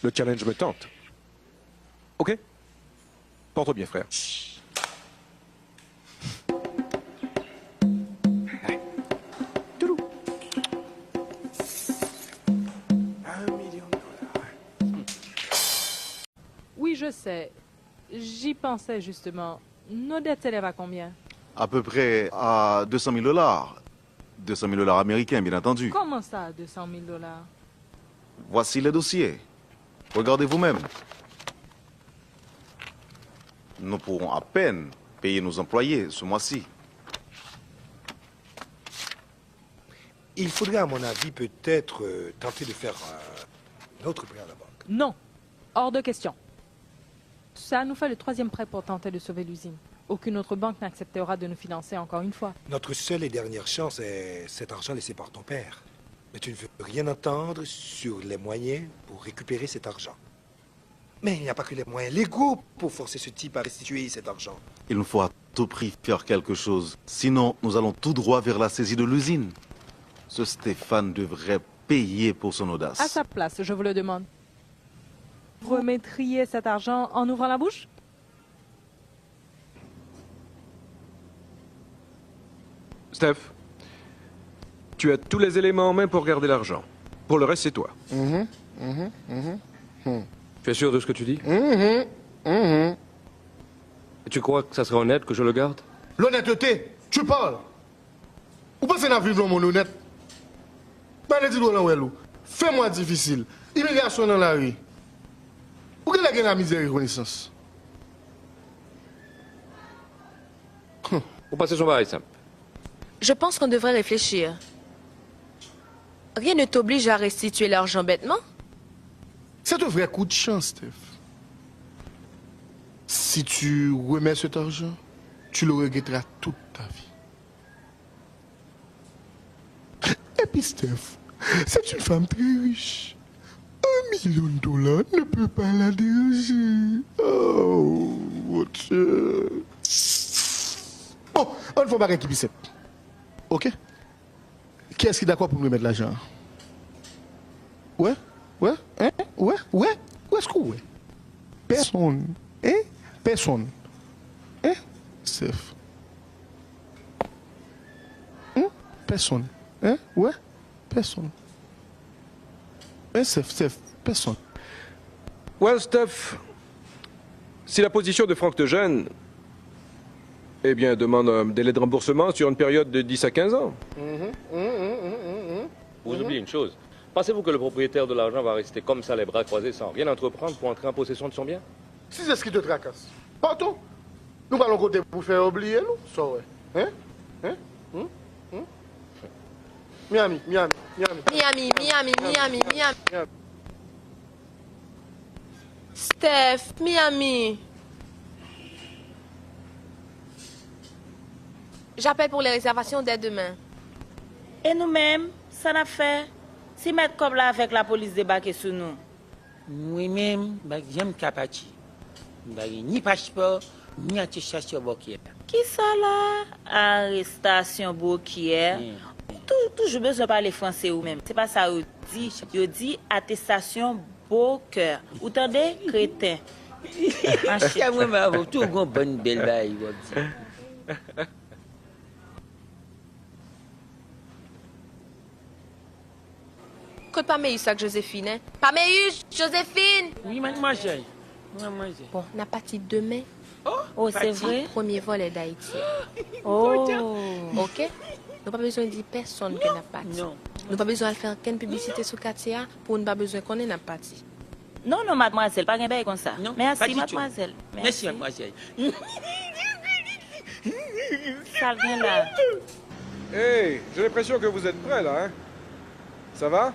le challenge me tente. Ok? Porte bien, frère. Oui, je sais. J'y pensais justement. Nos dettes s'élèvent à combien? À peu près à $200 000. $200 000 américains, bien entendu. Comment ça, $200 000? Voici le dossier. Regardez vous-même. Nous pourrons à peine payer nos employés ce mois-ci. Il faudrait, à mon avis, peut-être tenter de faire un autre prêt à la banque. Non. Hors de question. Ça nous fait le 3e prêt pour tenter de sauver l'usine. Aucune autre banque n'acceptera de nous financer encore une fois. Notre seule et dernière chance est cet argent laissé par ton père. Mais tu ne veux rien entendre sur les moyens pour récupérer cet argent. Mais il n'y a pas que les moyens légaux pour forcer ce type à restituer cet argent. Il nous faut à tout prix faire quelque chose. Sinon, nous allons tout droit vers la saisie de l'usine. Ce Stéphane devrait payer pour son audace. À sa place, je vous le demande. Remettriez cet argent en ouvrant la bouche? Steph, tu as tous les éléments en main pour garder l'argent. Pour le reste, c'est toi. Tu es sûr de ce que tu dis? Et tu crois que ça serait honnête que je le garde? L'honnêteté, tu parles. Ou pas c'est la vivre mon honnête? Fais-moi difficile. Immigration dans la rue. Ou qu'elle a la misère et reconnaissance? Pour passer son bail simple. Je pense qu'on devrait réfléchir. Rien ne t'oblige à restituer l'argent bêtement. C'est un vrai coup de chance, Steph. Si tu remets cet argent, tu le regretteras toute ta vie. Et puis, Steph, c'est une femme très riche. $1 million ne peut pas la déranger. Oh, mon Dieu. Bon, on ne faut pas qu'il puisse. Ok? Qui est-ce qui est d'accord pour nous mettre l'argent? Ouais? Ouais? Hein? Ouais? Ouais? Où est-ce que ouais? Personne. Hein? Personne. Hein? Steph. Hein? Personne. Hein? Ouais? Personne. Hein, Steph? Personne. Well, Steph, si la position de Franck te gêne, eh bien, demande un délai de remboursement sur une période de 10 à 15 ans. Vous oubliez une chose. Pensez-vous que le propriétaire de l'argent va rester comme ça, les bras croisés, sans rien entreprendre pour entrer en possession de son bien? Si c'est ce qui te tracasse. Partons. Nous allons côté pour faire oublier, nous. Ça, ouais. Hein? Hein? Miami. Steph, Miami. J'appelle pour les réservations dès demain. Et nous-mêmes, ça n'a fait. Si mettre comme là avec la police débarquer sur nous. Moi-même, j'aime Kapati. Ni passeport, ni attestation bancaire. Qui ça là? Arrestation bancaire. Toujours besoin de parler français ou même. C'est pas ça que je dis attestation bancaire. Vous entendez, crétin? C'est moi, mais tout une bonne belle baille. Écoute, pas meilleur ça que Joséphine, hein? Pas meilleur, Joséphine! Oui, mademoiselle. Bon, on a parti demain. Oh, c'est vrai? Premier vol est d'Haïti. Oh! Ok? Nous n'avons pas besoin de dire personne que n'a parti. Non. Nous n'avons pas besoin de faire aucune publicité sur Katia pour ne pas besoin qu'on ait n'a parti. Non, mademoiselle, pas rien comme ça. Non, merci, mademoiselle. Merci, mademoiselle. Ça vient là. Hey, j'ai l'impression que vous êtes prêts, là, hein? Ça va?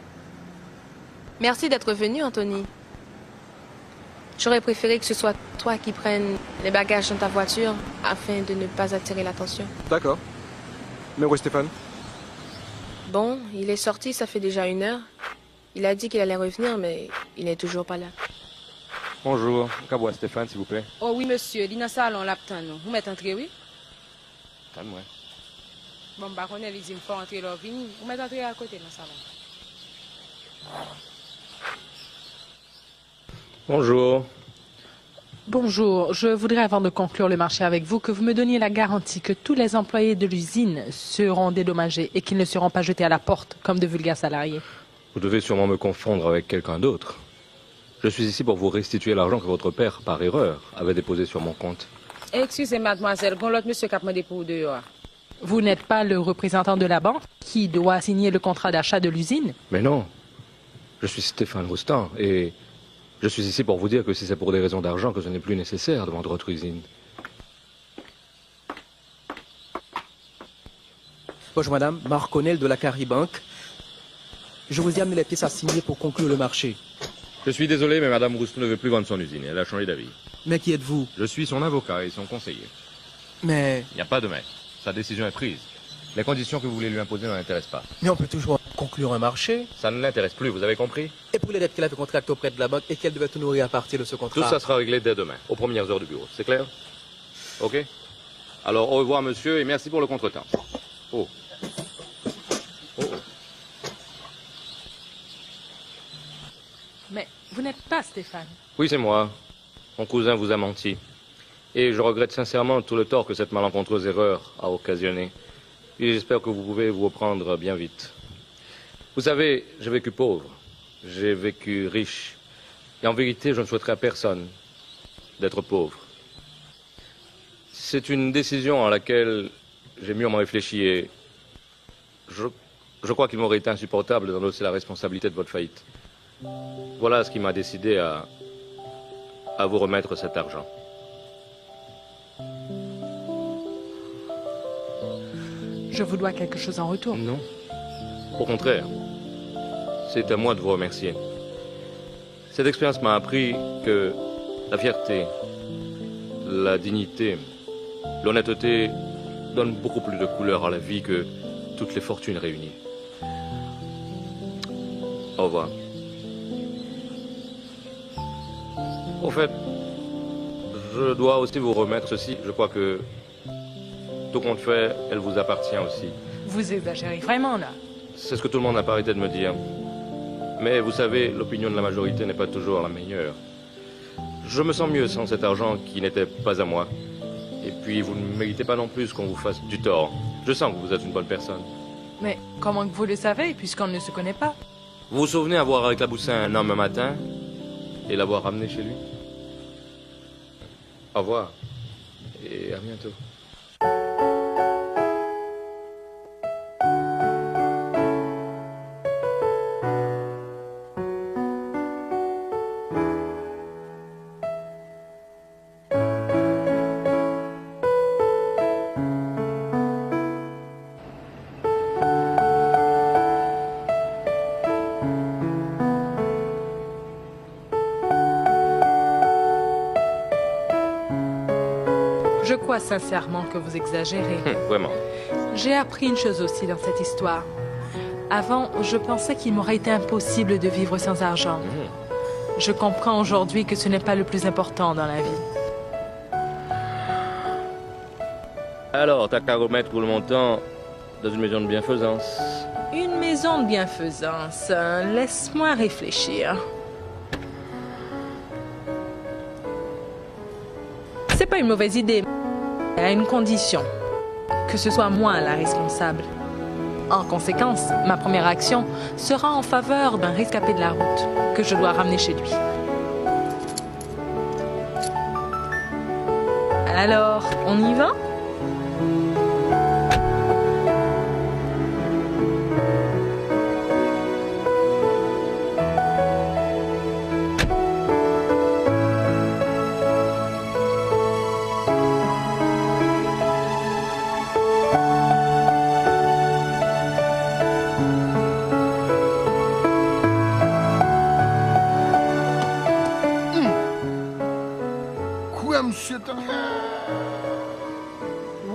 Merci d'être venu, Anthony. J'aurais préféré que ce soit toi qui prennes les bagages dans ta voiture afin de ne pas attirer l'attention. D'accord. Mais où est Stéphane? Bon, il est sorti, ça fait déjà 1 heure. Il a dit qu'il allait revenir, mais il n'est toujours pas là. Bonjour. Qu'à Stéphane, s'il vous plaît? Oh oui, monsieur. Il est dans le salon, l'attend, nous. Vous mettez entrer, oui? Calme-moi. Bon, bah, on est les il faut entrer leur vie. Vous mettez entrer à côté dans le salon. Bonjour. Bonjour, je voudrais avant de conclure le marché avec vous que vous me donniez la garantie que tous les employés de l'usine seront dédommagés et qu'ils ne seront pas jetés à la porte comme de vulgaires salariés. Vous devez sûrement me confondre avec quelqu'un d'autre. Je suis ici pour vous restituer l'argent que votre père, par erreur, avait déposé sur mon compte. Excusez, mademoiselle, quand l'autre monsieur qui a demandé pour dehors. Vous n'êtes pas le représentant de la banque qui doit signer le contrat d'achat de l'usine? Mais non. Je suis Stéphane Roustan et je suis ici pour vous dire que si c'est pour des raisons d'argent que ce n'est plus nécessaire de vendre votre usine. Bonjour madame, Marc Connell de la Caribanque. Je vous ai amené les pièces à signer pour conclure le marché. Je suis désolé, mais madame Roustan ne veut plus vendre son usine. Elle a changé d'avis. Mais qui êtes-vous? Je suis son avocat et son conseiller. Mais... Il n'y a pas de mais. Sa décision est prise. Les conditions que vous voulez lui imposer ne l'intéressent pas. Mais on peut toujours conclure un marché. Ça ne l'intéresse plus, vous avez compris? Et pour les dettes qu'elle avait contractées auprès de la banque et qu'elle devait honorer à partir de ce contrat? Tout ça sera réglé dès demain, aux premières heures du bureau. C'est clair? Ok? Alors, au revoir, monsieur, et merci pour le contretemps. Oh. Oh. Mais vous n'êtes pas Stéphane. Oui, c'est moi. Mon cousin vous a menti. Et je regrette sincèrement tout le tort que cette malencontreuse erreur a occasionné. Et j'espère que vous pouvez vous reprendre bien vite. Vous savez, j'ai vécu pauvre. J'ai vécu riche. Et en vérité, je ne souhaiterais à personne d'être pauvre. C'est une décision à laquelle j'ai mûrement réfléchi et je crois qu'il m'aurait été insupportable d'endosser la responsabilité de votre faillite. Voilà ce qui m'a décidé à vous remettre cet argent. Je vous dois quelque chose en retour. Non. Au contraire. C'est à moi de vous remercier. Cette expérience m'a appris que la fierté, la dignité, l'honnêteté donnent beaucoup plus de couleur à la vie que toutes les fortunes réunies. Au revoir. Au fait, je dois aussi vous remettre ceci. Je crois que tout compte fait, elle vous appartient aussi. Vous exagérez vraiment, là. C'est ce que tout le monde n'a pas arrêté de me dire. Mais vous savez, l'opinion de la majorité n'est pas toujours la meilleure. Je me sens mieux sans cet argent qui n'était pas à moi. Et puis, vous ne méritez pas non plus qu'on vous fasse du tort. Je sens que vous êtes une bonne personne. Mais comment que vous le savez, puisqu'on ne se connaît pas? Vous vous souvenez avoir éclaboussé un homme un matin et l'avoir ramené chez lui? Au revoir et à bientôt. Je crois sincèrement que vous exagérez. Vraiment. J'ai appris une chose aussi dans cette histoire. Avant, je pensais qu'il m'aurait été impossible de vivre sans argent. Je comprends aujourd'hui que ce n'est pas le plus important dans la vie. Alors, t'as qu'à remettre pour le montant dans une maison de bienfaisance. Une maison de bienfaisance. Laisse-moi réfléchir. C'est pas une mauvaise idée, mais à une condition. Que ce soit moi la responsable. En conséquence, ma première action sera en faveur d'un rescapé de la route que je dois ramener chez lui. Alors, on y va ?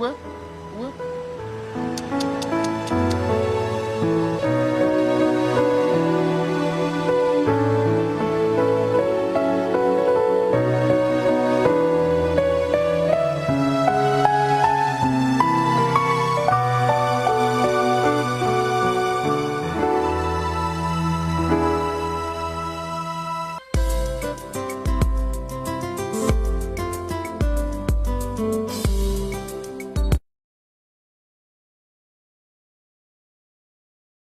vrai?